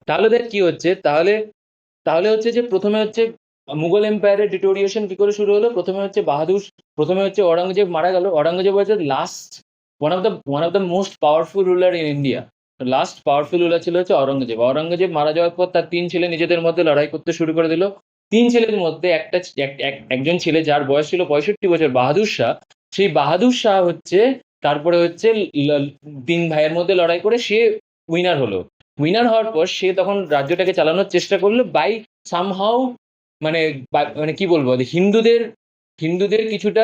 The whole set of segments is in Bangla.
তাহলে দেখ কি হচ্ছে, তাহলে তাহলে হচ্ছে যে প্রথমে হচ্ছে মুঘল এম্পায়ারের ডিটোরিয়েশন কি করে শুরু হলো। প্রথমে হচ্ছে অরঙ্গজেব মারা গেল। অরঙ্গজেব হচ্ছে last one of the most powerful ruler in India. Last powerful ruler ছিল হচ্ছে অরঙ্গজেব। অরঙ্গজেব মারা যাওয়ার পর তার তিন ছেলে নিজেদের মধ্যে লড়াই করতে শুরু করে দিল। তিন ছেলের মধ্যে একজন ছেলে যার বয়স ছিল 65 বছর, বাহাদুর শাহ। সেই বাহাদুর শাহ হচ্ছে তারপরে হচ্ছে তিন ভাইয়ের মধ্যে লড়াই করে সে উইনার হলো। উইনার হওয়ার পর সে তখন রাজ্যটাকে চালানোর চেষ্টা করলো বাই সামহাউ, মানে মানে কি বলবো, হিন্দুদের হিন্দুদের কিছুটা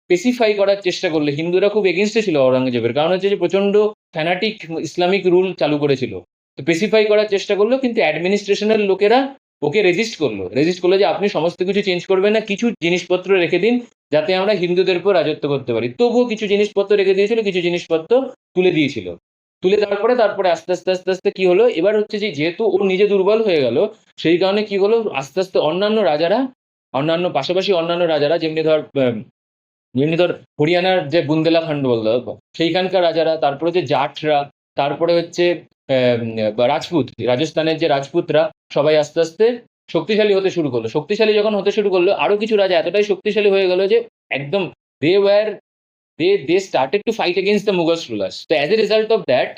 স্পেসিফাই করার চেষ্টা করলে। হিন্দুরা খুব এগেনস্টে ছিল অরঙ্গজেবের, কারণ হচ্ছে যে প্রচন্ড ফ্যানাটিক ইসলামিক রুল চালু করেছিল। তো স্পেসিফাই করার চেষ্টা করলো, কিন্তু অ্যাডমিনিস্ট্রেশনের লোকেরা ওকে রেজিস্ট করলো যে আপনি সমস্ত কিছু চেঞ্জ করবেন না, কিছু জিনিসপত্র রেখে দিন যাতে আমরা হিন্দুদের উপর রাজত্ব করতে পারি। তবুও কিছু জিনিসপত্র রেখে দিয়েছিল, কিছু জিনিসপত্র তুলে দিয়েছিল। তুলে দেওয়ার পরে তারপরে আস্তে আস্তে আস্তে আস্তে কি হলো, এবার হচ্ছে যে যেহেতু ও নিজে দুর্বল হয়ে গেল, সেই কারণে কি হলো, আস্তে আস্তে অন্যান্য রাজারা যেমনি ধর হরিয়ানার যে বুন্দেলাখণ্ড বলতো সেইখানকার রাজারা, তারপরে যে জাটরা, তারপরে হচ্ছে রাজস্থানের যে রাজপুতরা, সবাই আস্তে আস্তে শক্তিশালী যখন হতে শুরু করলো, আরো কিছু রাজা এতটাই শক্তিশালী হয়ে গেল যে একদম they were they started to fight against the Mughals rulers. তো as a result of that,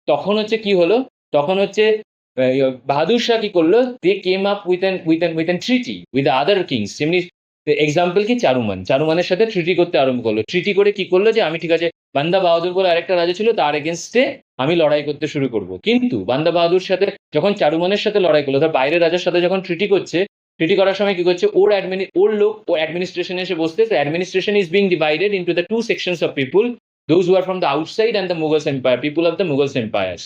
তখন হচ্ছে কি হলো, তখন হচ্ছে বাহাদুর শাহ কি করলো, they came up with an treaty with other kings. যেমনি এক্সাম্পল কি, চারুমানের সাথে ট্রিটি করতে আরম্ভ করলো। ট্রিটি করে কি করলো যে আমি ঠিক আছে, বান্দা বাহাদুর বলে আরেকটা রাজা ছিল, তার এগেনস্টে আমি লড়াই করতে শুরু করব। কিন্তু বান্দা বাহাদুর সাথে যখন চারুমানের সাথে লড়াই করলো, তার বাইরের রাজার সাথে যখন ট্রিটি করার সময় কি করছে, ওর লোক ও অ্যাডমিনিস্ট্রেশনে এসে বসতে। তো administration is being divided into the two sections of people, those who are from the outside and the Mughals empire, people of the Mughals empires.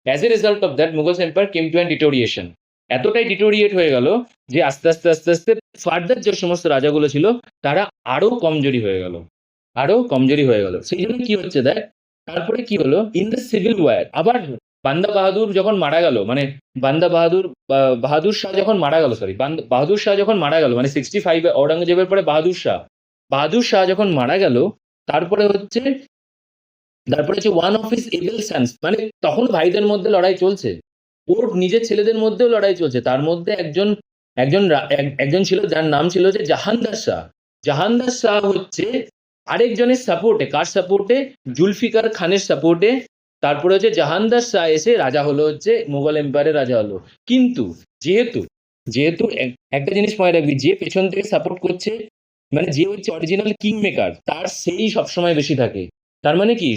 As a result of that, Mughals empire came to an deterioration. এতটাই ডিটোরিয়েট হয়ে গেল যে আস্তে আস্তে আস্তে আস্তে ফার্দার যে সমস্ত রাজাগুলো ছিল তারা আরো কমজোরি হয়ে গেল। সেই জন্য কি হচ্ছে দেখ, তারপরে কি হলো, ইন দ্য সিভিল ওয়ার আবার বান্দা বাহাদুর যখন মারা গেল, মানে বাহাদুর শাহ যখন মারা গেল, বাহাদুর শাহ যখন মারা গেল, মানে 65 ঔরঙ্গজেবের পরে বাহাদুর শাহ যখন মারা গেল, তারপরে হচ্ছে one of his able sons, মানে তখন ভাইদের মধ্যে লড়াই চলছে, ওর নিজের ছেলেদের মধ্যেও লড়াই চলছে। তার মধ্যে একজন ছিল যার নাম ছিল যে জাহানদার শাহ। জাহানদার শাহ হচ্ছে আরেকজনের সাপোর্টে, কার সাপোর্টে, জুলফিকার খানের সাপোর্টে। তারপরে হচ্ছে জাহানদার শাহ এসে রাজা হলো, হচ্ছে মুঘল এম্পায়ারের রাজা হলো। কিন্তু যেহেতু যেহেতু একটা জিনিস মনে রাখবি, যে পেছন থেকে সাপোর্ট করছে, মানে যে হচ্ছে অরিজিনাল কিং মেকার, তার সেই সবসময় বেশি থাকে। তার মানে কি,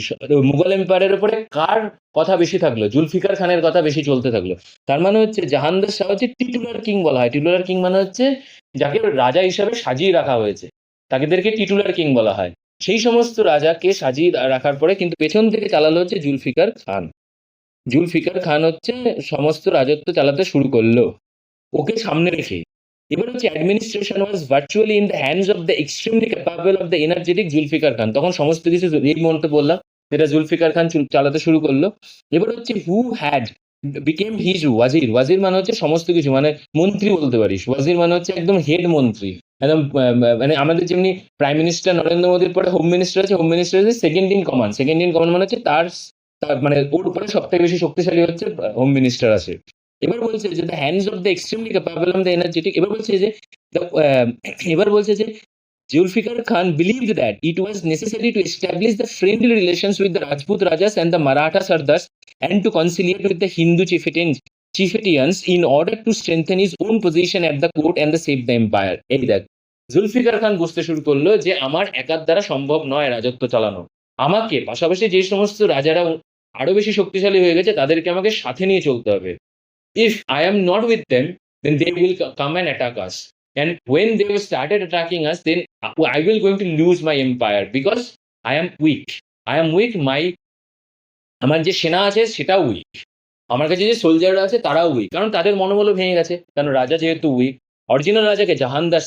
মুঘল এম্পায়ারের উপরে কার কথা বেশি থাকলো, জুলফিকার খানের কথা বেশি চলতে থাকলো। তার মানে হচ্ছে জাহানদার শাহ হচ্ছে টিটুলার কিং বলা হয়। টিটুলার কিং মানে হচ্ছে যাকে রাজা হিসাবে সাজিয়ে রাখা হয়েছে, তাদেরকে টিটুলার কিং বলা হয়। সেই সমস্ত রাজাকে সাজিয়ে রাখার পরে কিন্তু পেছন থেকে চালালো হচ্ছে জুলফিকার খান। জুলফিকার খান হচ্ছে সমস্ত রাজত্ব চালাতে শুরু করলো ওকে সামনে রেখে। এবার হচ্ছে administration was virtually in the hands of the extremely capable of the energetic Zulfiqar Khan. তখন সমস্ত কিছু এই মন্ত্রে বললাম যেটা জুলফিকার খান চালাতে শুরু করলো। এবার হচ্ছে who had became his Wazir. Wazir মানে হচ্ছে সমস্ত কিছু, মানে মন্ত্রী বলতে পারিস। ওয়াজির মানে হচ্ছে একদম হেড মন্ত্রী, একদম মানে আমাদের যেমনি প্রাইম মিনিস্টার নরেন্দ্র মোদীর পরে হোম মিনিস্টার আছে, হোম মিনিস্টার আছে সেকেন্ড ইন কমান্ড মানে হচ্ছে তার মানে ওর উপরে সবথেকে বেশি শক্তিশালী হচ্ছে হোম মিনিস্টার আছে। এবার বলছে যে the hands of the extremely capable of the energetic. এবার বলছে যে Zulfikar Khan believed that it was necessary to establish the friendly relations with the Rajput Rajas and the Maratha Sardars and to conciliate with the Hindu chieftains in order to strengthen his own position at the court and save the empire. এই দেখ, জুলফিকার খান বুঝতে শুরু করলো যে আমার একার দ্বারা সম্ভব নয় রাজত্ব চালানো, আমাকে পাশাপাশি যে সমস্ত রাজারা আরো বেশি শক্তিশালী হয়ে গেছে তাদেরকে আমাকে সাথে নিয়ে চলতে হবে। If I am not with them, then they will come and attack us. And when they have started attacking us, then I will going to lose my empire because I am weak. আমার যে সেনা আছে সেটাও উইক, আমার কাছে যে সোলজাররা আছে তারাও উইক, কারণ তাদের মনোবলও ভেঙে গেছে, কারণ রাজা যেহেতু উইক। অরিজিনাল রাজাকে জাহানদার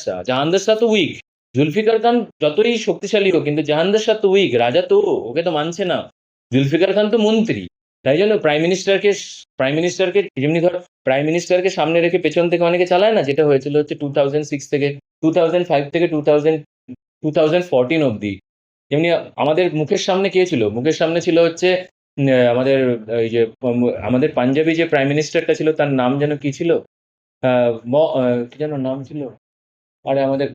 শাহ তো উইক। জুলফিকার খান যতই শক্তিশালী হোক, কিন্তু জাহানদার শাহ তো উইক, রাজা তো ওকে তো মানছে না। জুলফিকার খান তো মন্ত্রী। তাই জন্য প্রাইম মিনিস্টারকে যেমনি ধর প্রাইম মিনিস্টারকে সামনে রেখে পেছন থেকে অনেকে চালায় না, যেটা হয়েছিল হচ্ছে 2006 থেকে 2005 থেকে 2014 অব্দি। যেমনি আমাদের মুখের সামনে কে ছিল, মুখের সামনে ছিল হচ্ছে আমাদের এই যে আমাদের পাঞ্জাবি যে প্রাইম মিনিস্টারটা ছিল তার নাম যেন কি ছিল, কি যেন নাম ছিল, আরে আমাদের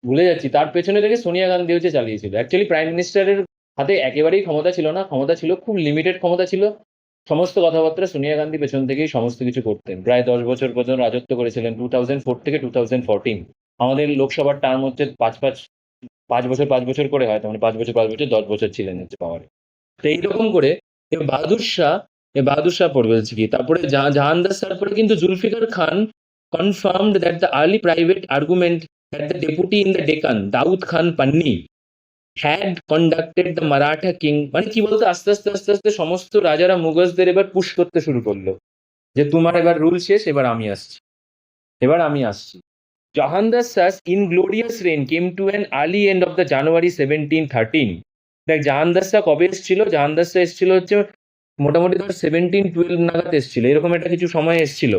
ভুলে যাচ্ছি, তার পেছনে থেকে সোনিয়া গান্ধী হচ্ছে চালিয়েছিল। অ্যাকচুয়ালি প্রাইম মিনিস্টারের হাতে একেবারেই ক্ষমতা ছিল না, ক্ষমতা ছিল খুব লিমিটেড ক্ষমতা ছিল। সমস্ত কথাবার্তা সোনিয়া গান্ধী পেছন থেকেই সমস্ত কিছু করতেন। প্রায় 10 বছর পর্যন্ত রাজত্ব করেছিলেন, 2004 থেকে 2014। আমাদের লোকসভার টার্ম হচ্ছে 5 বছর 5 বছর করে হয়, তার মানে 5 বছর 5 বছর 10 বছর ছিলেন হচ্ছে পাওয়ারে। তো এইরকম করে বাহাদুর শাহ পড়বে হচ্ছে কি, তারপরে জাহানদার স্যার পরে কিন্তু জুলফিকার খান confirmed that the early private argument that the deputy in the Deccan, Daud Khan Panni, had conducted the Maratha king, মানে কি বলতো, আস্তে আস্তে আস্তে আস্তে সমস্ত রাজারা মুঘলদের এবার পুশ করতে শুরু করলো যে তোমার এবার রুল শেষ, এবার আমি আসছি। Jahandar Shah's inglorious reign came to an early end of the January 1713. দেখ জাহানদার শাহ কবে এসেছিল, জাহানদার শাহ এসেছিল হচ্ছে মোটামুটি ধর 1712 নাগাদ এসেছিল, এরকম একটা কিছু সময় এসেছিল।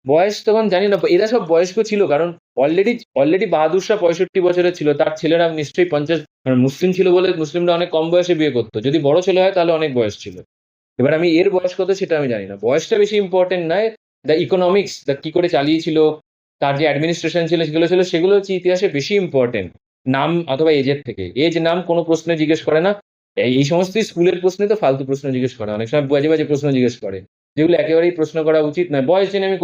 বয়স তখন জানি না, এরা সব বয়স্ক ছিল, কারণ অলরেডি বাহাদুর শাহ 65 বছরের ছিল, তার ছেলেরা নিশ্চয়ই 50, কারণ মুসলিম ছিল বলে মুসলিমরা অনেক কম বয়সে বিয়ে করতো, যদি বড় ছেলে হয় তাহলে অনেক বয়স ছিল। এবার আমি এর বয়স কত সেটা আমি জানি না, বয়সটা বেশি ইম্পর্টেন্ট নয়। দ্য ইকোনমিক্স, দ্য কি করে চালিয়েছিল, তার যে অ্যাডমিনিস্ট্রেশন ছিল সেগুলো হচ্ছে ইতিহাসে বেশি ইম্পর্টেন্ট নাম অথবা এজের থেকে। এজ নাম কোনো প্রশ্নে জিজ্ঞেস করে না, এই সমস্ত স্কুলের প্রশ্নে তো ফালতু প্রশ্ন জিজ্ঞেস করে, অনেক সময় বাজে বাজে প্রশ্ন জিজ্ঞেস করে, যেগুলো একেবারেই প্রশ্ন করা উচিত নয়। বয়স জেনে আমি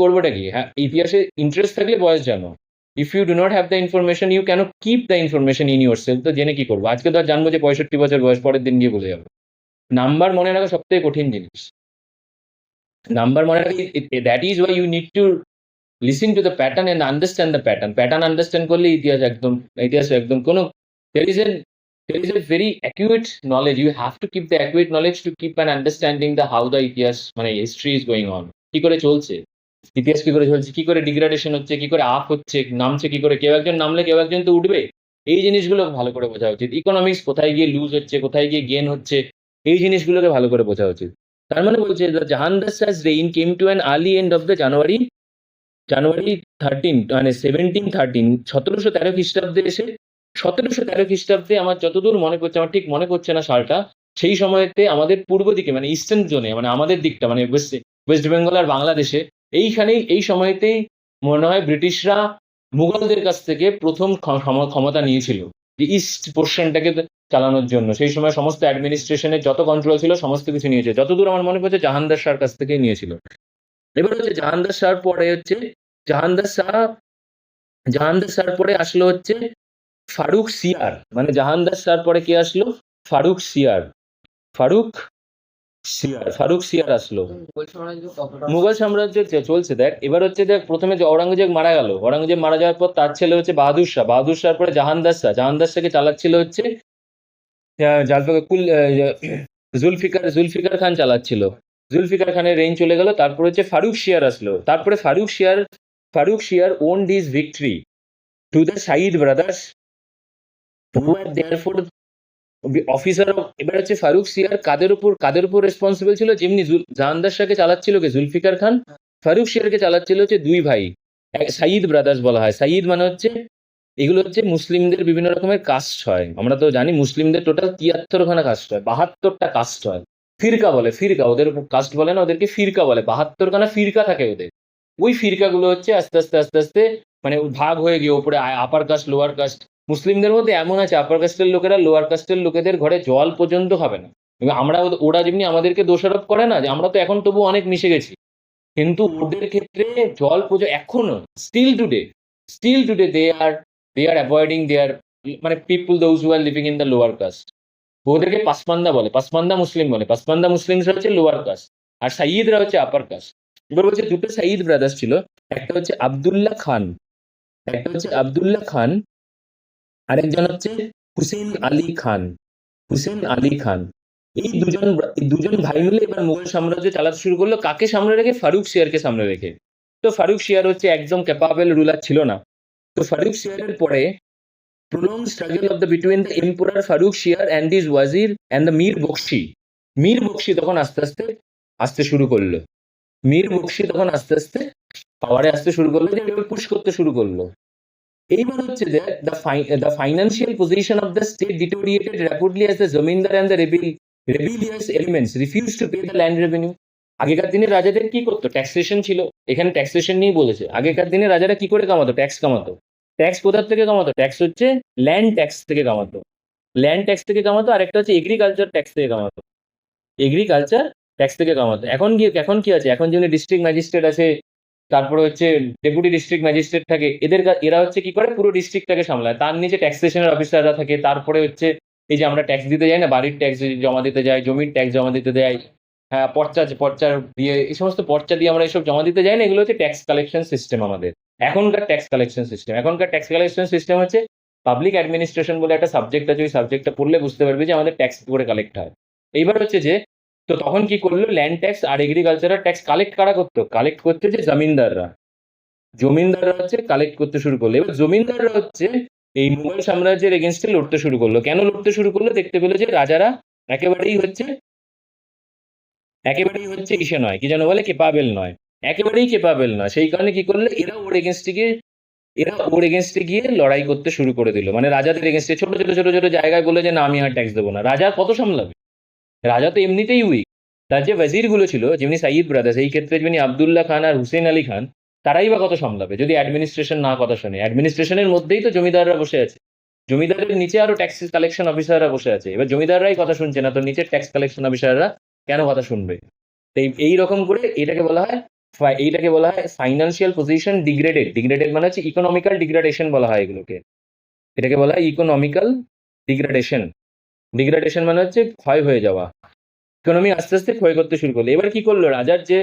করবোটা কি, হ্যাঁ ইতিহাসে ইন্টারেস্ট থাকলে বয়স জানো। If you do not have the information you can keep the information in yourself. তো জেনে কি করবো, আজকে তো আর জানবো যে 65 বছর বয়স, পরের দিন গিয়ে বলে যাবো। নাম্বার মনে রাখা সব থেকে কঠিন জিনিস, নাম্বার মনে রাখা, that is why you need to listen to the pattern and understand the pattern understand করলে ইতিহাস একদম কোনো, there is a very accurate knowledge, you have to keep the accurate knowledge to keep an understanding the how the ইতিহাস মানে history is going on, কি করে চলছে ইতিহাস, কি করে চলছে, কি করে ডিগ্রেডেশন হচ্ছে, কি করে আপ হচ্ছে, নামছে কি করে, কেউ একজন নামলে কেউ একজন তো উঠবে। এই জিনিসগুলো ভালো করে বোঝা উচিত। ইকোনমিক্স কোথায় গিয়ে লুজ হচ্ছে, কোথায় গিয়ে গেন হচ্ছে, এই জিনিসগুলোকে ভালো করে বোঝা উচিত। তার মানে বলছে জাহানদার শাহ's reign came to an early end of the জানুয়ারি 13, মানে 1713, 1713 খ্রিস্টাব্দে এসে, 1713 খ্রিস্টাব্দে আমার যতদূর মনে পড়ছে, আমার ঠিক মনে পড়ছে না সালটা, সেই সময়তে আমাদের পূর্ব দিকে মানে ইস্টার্ন জোনে, মানে আমাদের দিকটা মানে ওয়েস্ট বেঙ্গল আর বাংলাদেশে, এই সময়তেই মনে হয় ব্রিটিশরা মুঘলদের কাছ থেকে প্রথম ক্ষমতা নিয়েছিল, যে ইস্ট পোর্শনটাকে চালানোর জন্য। সেই সময় সমস্ত অ্যাডমিনিস্ট্রেশনের যত কন্ট্রোল ছিল সমস্ত কিছু নিয়েছে, যতদূর আমার মনে পড়ছে জাহানদার শাহর কাছ থেকেই নিয়েছিল। এবার হচ্ছে জাহানদার শাহ জাহানদার শাহর পরে আসলো হচ্ছে ফারুক সিয়ার, মানে জাহানদার শাহর পরে কে আসলো, ফারুক সিয়ার ফারুক ফারুক সিয়ার আসলো। মুঘল সাম্রাজ্য চলছে দেখ। এবার হচ্ছে দেখ, প্রথমে যে ঔরঙ্গজেব মারা গেল, ঔরঙ্গজেব মারা যাওয়ার পর তার ছেলে হচ্ছে বাহাদুর শাহর পরে জাহানদার শাহকে চালাচ্ছিল হচ্ছে জুলফিকার খান চালাচ্ছিল। জুলফিকার খানের রেঞ্জ চলে গেল, তারপর হচ্ছে ফারুক শিয়ার আসলো। তারপরে Farrukh Siyar owed his victory to the Sayyid brothers who are therefore officer. এবার হচ্ছে ফারুক শিয়ার কাদের উপর রেসপন্সিবল ছিল, যেমনি জাহানদার শাহকে চালাচ্ছিল কে, জুলফিকার খান, ফারুক শিয়ারকে চালাচ্ছিল হচ্ছে দুই ভাই, সাইদ ব্রাদার্স বলা হয়। সাইদ মানে হচ্ছে, এগুলো হচ্ছে মুসলিমদের বিভিন্ন রকমের কাস্ট হয়, আমরা তো জানি মুসলিমদের টোটাল 73খানা কাস্ট হয়, 72টা কাস্ট হয়। ফিরকা, ওদের কাস্ট বলে না, ওদেরকে ফিরকা বলে, 72খানা ফিরকা থাকে ওদের। ওই ফিরকাগুলো হচ্ছে আস্তে আস্তে আস্তে আস্তে মানে ভাগ হয়ে গিয়ে ওপরে আপার কাস্ট লোয়ার কাস্ট। মুসলিমদের মধ্যে এমন আছে, আপার কাস্টের লোকেরা লোয়ার কাস্টের লোকেদের ঘরে জল পর্যন্ত খাবে না। আমরা ওরা যেমনি আমাদেরকে দোষারোপ করে না যে আমরা তো এখন তবু অনেক মিশে গেছি, কিন্তু ওদের ক্ষেত্রে জল এখনো still today they are avoiding their, মানে people those who are living in the lower caste, ওদেরকে পাসমান্দা মুসলিম বলে। পাসমান্দা মুসলিমরা হচ্ছে লোয়ার কাস্ট, আর সাইয়িদরা হচ্ছে আপার কাস্ট। এবার বলছে দুটো সাইয়িদ ব্রাদার্স ছিল, একটা হচ্ছে আব্দুল্লাহ খান, আরেকজন হচ্ছে হুসেন আলী খান। এই দুজন ভাই মিলে এবার মুঘল সাম্রাজ্য চালাতে শুরু করলো, কাকে সামনে রেখে, ফারুক শিয়ারকে সামনে রেখে। তো ফারুক শিয়ার হচ্ছে একদম ক্যাপাবল রুলার ছিল না। তো ফারুক শিয়ারের পরে prolonged struggle of the between the emperor Farooq Shir and his wazir and the Mir Bakshi তখন আস্তে আস্তে আসতে শুরু করলো। পাওয়ারে আসতে শুরু করলো, যে পুশ করতে শুরু করলো। এইবার হচ্ছে যে the financial position of the state deteriorated rapidly as the zamindar and the rebellious elements refused to pay the land revenue. আগেকার দিনে রাজাদের কি করতো? ট্যাক্সেশন ছিল। এখানে ট্যাক্সেশন নিয়েই বলেছে। আগেকার দিনে রাজারা কি করে কামাতো? ট্যাক্স কামাতো। ট্যাক্স কোথার থেকে কামাতো? ট্যাক্স হচ্ছে ল্যান্ড ট্যাক্স থেকে কামাতো। ল্যান্ড ট্যাক্স থেকে কামাতো, আরেকটা হচ্ছে এগ্রিকালচার ট্যাক্স থেকে কামাতো। এগ্রিকালচার ট্যাক্স থেকে কামাতো। এখন কি আছে? এখন যেমনি ডিস্ট্রিক্ট ম্যাজিস্ট্রেট আছে, তারপরে হচ্ছে ডেপুটি ডিস্ট্রিক্ট ম্যাজিস্ট্রেট থাকে, এরা হচ্ছে কি করে? পুরো ডিস্ট্রিক্টটাকে সামলায়। তার নিচে ট্যাক্সেশনের অফিসাররা থাকে। তারপরে হচ্ছে এই যে আমরা ট্যাক্স দিতে যাই না, বাড়ির ট্যাক্স জমা দিতে যাই, জমির ট্যাক্স জমা দিতে দেয়, হ্যাঁ, পর্চা দিয়ে, এই সমস্ত পর্চা দিয়ে আমরা এসব জমা দিতে যাই না, এগুলো হচ্ছে ট্যাক্স কালেকশন সিস্টেম আমাদের। এখনকার ট্যাক্স কালেকশন সিস্টেম হচ্ছে পাবলিক অ্যাডমিনিস্ট্রেশন বলে একটা সাবজেক্ট আছে। ওই সাবজেক্টটা পড়লে বুঝতে পারবে যে আমাদের ট্যাক্স কি করে কালেক্ট হয়। এইবার হচ্ছে যে, তো তখন কি করলো? ল্যান্ড ট্যাক্স আর এগ্রিকালচারাল ট্যাক্স কালেক্ট কারা করতো? কালেক্ট করতে যে জমিনদাররা। জমিনদাররা হচ্ছে কালেক্ট করতে শুরু করলো। এবার জমিনদাররা হচ্ছে এই মুঘল সাম্রাজ্যের এগেনস্টে লড়তে শুরু করলো। কেন লড়তে শুরু করলো? দেখতে পেলো যে রাজারা একেবারেই হচ্ছে ইসে নয়, কি যেন বলে, কেপাবেল নয়, একেবারেই কেপাবেল নয়। সেই কারণে কি করলো? এরা ওর এগেনস্টে গিয়ে লড়াই করতে শুরু করে দিল। মানে রাজাদের এগেনস্টে ছোট ছোট ছোট ছোট জায়গায় বলে যে না, আমি আর ট্যাক্স দেবো না। রাজা কত সামলাবে? রাজা তো এমনিতেই উইক। তার যে ওয়াজির গুলো ছিল, যেমনি সাইয়িদ ব্রাদার্স, এই ক্ষেত্রে যেমনি আব্দুল্লাহ খান আর হুসেন আলী খান, তারাই বা কত সামলাবে যদি অ্যাডমিনিস্ট্রেশন না কথা শোনে? অ্যাডমিনিস্ট্রেশনের মধ্যেই তো জমিদাররা বসে আছে, জমিদারের নিচে আরো ট্যাক্স কালেকশন অফিসাররা বসে আছে। এবার জমিদাররাই কথা শুনছে না, তো নিচের ট্যাক্স কালেকশন অফিসাররা কেন কথা শুনবে? তো এই রকম করে এইটাকে বলা হয় ফাইন্যান্সিয়াল পজিশন ডিগ্রেডেড মানে হচ্ছে ইকোনমিক্যাল ডিগ্রেডেশন বলা হয় এগুলোকে। এটাকে বলা হয় ইকোনমিক্যাল ডিগ্রেডেশন মানে হচ্ছে ক্ষয় হয়ে যাওয়া। ইকোনমি আস্তে আস্তে ক্ষয় করতে শুরু করলো। এবার কি করলো? রাজার যে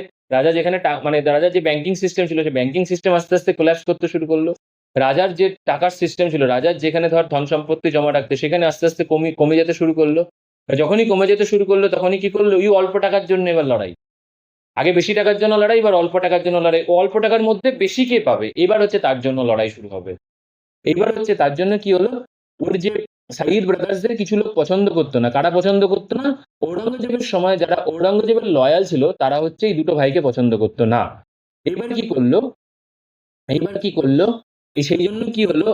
ব্যাংকিং সিস্টেম ছিল, সেই ব্যাংকিং সিস্টেম আস্তে আস্তে কোল্যাপস করতে শুরু করলো। রাজার যে টাকার সিস্টেম ছিল, রাজার যেখানে ধর ধন সম্পত্তি জমা রাখতে, সেখানে আস্তে আস্তে কমে যেতে শুরু করলো। যখনই কমে যেতে শুরু করলো, তখনই কি করলো? ওই অল্প টাকার জন্য এবার লড়াই। আগে বেশি টাকার জন্য লড়াই, এবার অল্প টাকার জন্য লড়াই। ও অল্প টাকার মধ্যে বেশি কে পাবে, এবার হচ্ছে তার জন্য লড়াই শুরু হবে। এইবার হচ্ছে তার জন্য কি হলো? ওর যে সাইদ ব্রাদার্সদের কিছু লোক পছন্দ করতো না। কারা পছন্দ করতো না? ঔরঙ্গজেবের সময় যারা ঔরঙ্গজেবের লয়াল ছিল, তারা হচ্ছে এই দুটো ভাইকে পছন্দ করতো না। এবার কি করলো? সেই জন্য কি হলো?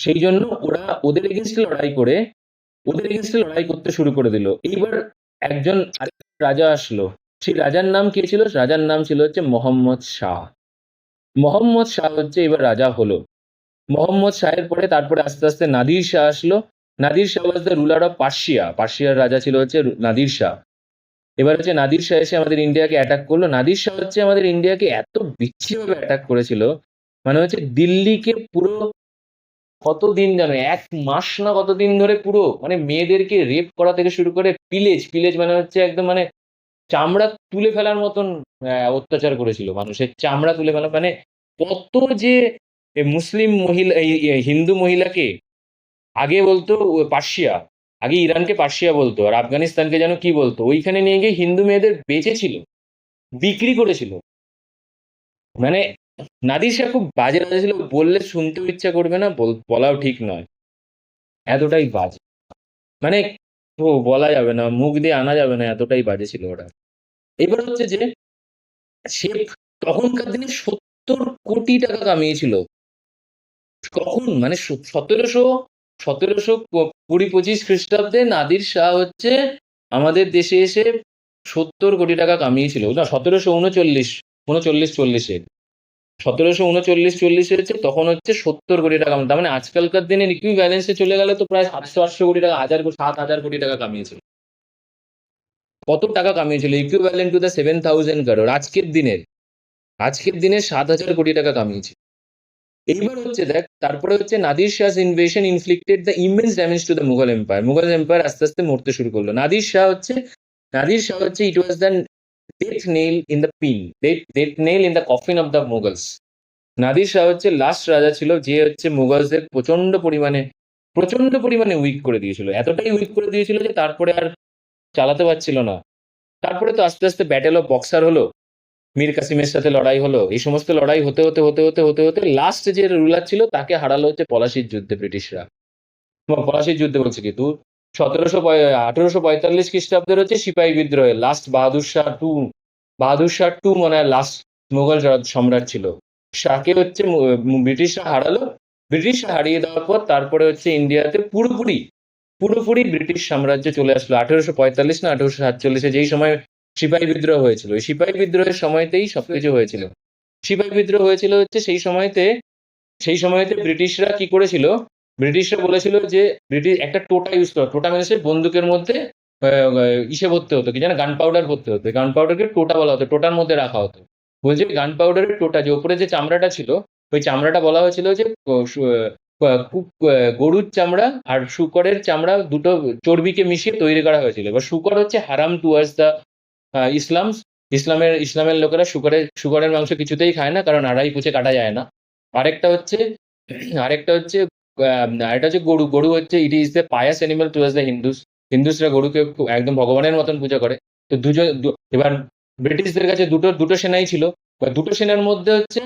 সেই জন্য ওরা ওদের এগেনস্টে লড়াই করতে শুরু করে দিল। এইবার একজন আরেক রাজা আসলো। সেই রাজার নাম কে ছিল? রাজার নাম ছিল হচ্ছে মোহাম্মদ শাহ। মোহাম্মদ শাহ হচ্ছে এবার রাজা হলো। মোহাম্মদ শাহের পরে তারপরে আস্তে আস্তে নাদির শাহ আসলো। Nadir Shah was the ruler of Persia. পার্সিয়ার রাজা ছিল হচ্ছে নাদির শাহ। এবার হচ্ছে নাদির শাহ এসে আমাদের ইন্ডিয়াকে অ্যাটাক করলো। নাদির শাহ হচ্ছে আমাদের ইন্ডিয়াকে এত বিচ্ছিভাবে অ্যাটাক করেছিল, মানে হচ্ছে দিল্লিকে পুরো কতদিন জানো, 1 মাস না কতদিন ধরে পুরো মানে মেয়েদেরকে রেপ করা থেকে শুরু করে পিলেজ মানে হচ্ছে একদম মানে চামড়া তুলে ফেলার মতন অত্যাচার করেছিল। মানুষের চামড়া তুলে ফেলা মানে কত যে মুসলিম মহিলা, এই হিন্দু মহিলাকে আগে বলতো পার্সিয়া, আগে ইরানকে পার্সিয়া বলতো, আর আফগানিস্তানকে যেন কি বলতো, ওইখানে নিয়ে গিয়ে হিন্দু মেয়েদের বেচেছিল, বিক্রি করেছিল। মানে নাদির শাহ খুব বাজে রাজা ছিল, বললে শুনতেও ইচ্ছা করবে না, বলাও ঠিক নয়, এতটাই বাজে। মানে বলা যাবে না, মুখ দিয়ে আনা যাবে না, এতটাই বাজে ছিল ওরা। এবার হচ্ছে যে সে তখনকার দিনে 70 কোটি টাকা কামিয়েছিল। কখন? মানে 1720 খ্রিস্টাব্দে নাদির শাহ হচ্ছে আমাদের দেশে এসে 70 কোটি টাকা কামিয়েছিল। না, 1739 চল্লিশে হচ্ছে, তখন হচ্ছে 70 কোটি টাকা। তার মানে আজকালকার দিনে ইকুইভ্যালেন্সে চলে গেলে তো প্রায় 700-800 কোটি টাকা, 7,000 কোটি টাকা কামিয়েছিল। কত টাকা কামিয়েছিল? ইকুইভ্যালেন্ট টু দ্য 7,000 crore আজকের দিনে 7,000 কোটি টাকা কামিয়েছে। এইবার হচ্ছে দেখ, তারপরে হচ্ছে Nadir Shah's invasion inflicted the immense damage to the Mughal empire. Mughal empire আস্তে আস্তে মরতে শুরু করলো। নাদির শাহ হচ্ছে it was the death nail in the coffin of the Mughals. Nadir Shah হচ্ছে লাস্ট রাজা ছিল যে হচ্ছে মুঘলসদের প্রচন্ড পরিমাণে উইক করে দিয়েছিল। এতটাই উইক করে দিয়েছিল যে তারপরে আর চালাতে পারছিল না। তারপরে তো আস্তে আস্তে ব্যাটেল অফ বক্সার হলো, মীর কাসিমের সাথে লড়াই হলো। এই সমস্ত লড়াই হতে লাস্ট যে রুলার ছিল তাকে হারালো হচ্ছে পলাশির যুদ্ধে ব্রিটিশরা। পলাশির যুদ্ধে বলছে কি তুই, 1845 খ্রিস্টাব্দের হচ্ছে সিপাহী বিদ্রোহে লাস্ট বাহাদুর শাহ টু মানে লাস্ট মুঘল সম্রাট ছিল। শাহকে হচ্ছে ব্রিটিশরা হারালো। ব্রিটিশ হারিয়ে দেওয়ার পর তারপরে হচ্ছে ইন্ডিয়াতে পুরোপুরি পুরোপুরি ব্রিটিশ সাম্রাজ্য চলে আসলো 1845 না 1847-এ, যেই সময় সিপাহী বিদ্রোহ হয়েছিল। ওই সিপাহী বিদ্রোহের সময়তেই সবকিছু হয়েছিল। সিপাহী বিদ্রোহ হয়েছিল হচ্ছে সেই সময়তে ব্রিটিশরা কি করেছিল, ব্রিটিশরা বলেছিল যে ব্রিটিশ একটা টোটা ইউজ করো, টোটা মানে হচ্ছে বন্দুকের মধ্যে ইসে ভরতে হতো, কি যেন গান পাউডার ভরতে হতো, গান পাউডারকে টোটা বলা হতো, টোটার মধ্যে রাখা হতো। বলছে গান পাউডারের টোটা, যে উপরে যে চামড়াটা ছিল, ওই চামড়াটা বলা হয়েছিল যে গরুর চামড়া আর শূকরের চামড়া দুটো চর্বিকে মিশিয়ে তৈরি করা হয়েছিল। এবার শূকর হচ্ছে হারাম টুয়ার্ডস দ্য ইসলাম। ইসলামের লোকেরা শুকরের মাংস কিছুতেই খায় না, কারণ আড়াই পুছে কাটা যায় না। আরেকটা হচ্ছে আরেকটা হচ্ছে আরেকটা হচ্ছে গরু। গরু হচ্ছে it is the pious animal towards the Hindus. হিন্দুসরা গরুকে একদম ভগবানের মতন পূজা করে। তো এবার ব্রিটিশদের কাছে দুটো দুটো সেনাই ছিল। এবার দুটো সেনার মধ্যে হচ্ছে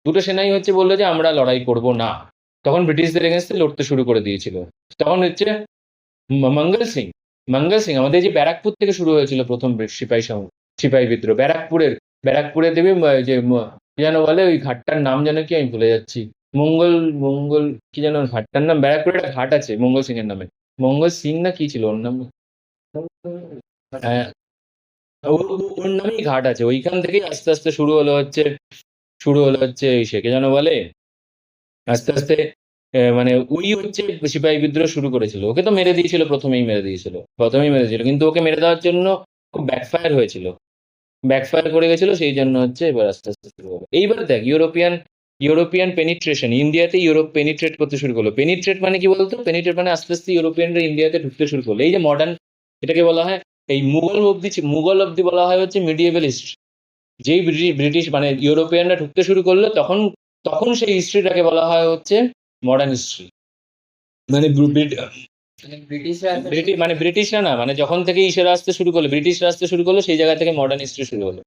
দুটো সেনাই হচ্ছে বললো যে আমরা লড়াই করব না। তখন ব্রিটিশদের এগেনস্টে লড়তে শুরু করে দিয়েছিল। তখন হচ্ছে মঙ্গল সিং মঙ্গল সিং আমাদের যে ব্যারাকপুর থেকে শুরু হয়েছিল প্রথম সিপাহী বিদ্রোহ, ব্যারাকপুরে দেবী কি যেন বলে ওই ঘাটটার নাম যেন কি, আমি ভুলে যাচ্ছি। মঙ্গল মঙ্গল কি যেন ঘাটটার নাম, ব্যারাকপুরে একটা ঘাট আছে মঙ্গল সিং এর নামে। মঙ্গল সিং না কি ছিল ওর নাম? হ্যাঁ, ওর নামেই ঘাট আছে। ওইখান থেকেই আস্তে আস্তে শুরু হলো হচ্ছে সে কে যেন বলে, আস্তে আস্তে মানে ওই হচ্ছে সিপাহী বিদ্রোহ শুরু করেছিল। ওকে তো মেরে দিয়েছিল, কিন্তু ওকে মেরে দেওয়ার জন্য খুব ব্যাকফায়ার করে গেছিল। সেই জন্য হচ্ছে এবার আস্তে আস্তে শুরু হলো। এইবার দেখ, ইউরোপিয়ান পেনিট্রেশন, ইন্ডিয়াতে ইউরোপ পেনিট্রেট করতে শুরু করলো। পেনিট্রেট মানে কি বলতো? পেনিট্রেট মানে আস্তে আস্তে ইউরোপিয়ানরা ইন্ডিয়াতে ঢুকতে শুরু করলো। এই যে মডার্ন, এটাকে বলা হয় এই মুঘল অব্দি বলা হয় হচ্ছে মিডিয়েভাল হিস্ট্রি। যেই ব্রিটিশ মানে ইউরোপিয়ানরা ঢুকতে শুরু করলো, তখন তখন সেই হিস্ট্রিটাকে বলা হয় হচ্ছে মডার্ন হিস্ট্রি। মানে ব্রিটিশরা না, মানে যখন থেকে ব্রিটিশরা আসতে শুরু করলো, সেই জায়গা থেকে মডার্ন হিস্ট্রি শুরু হলো,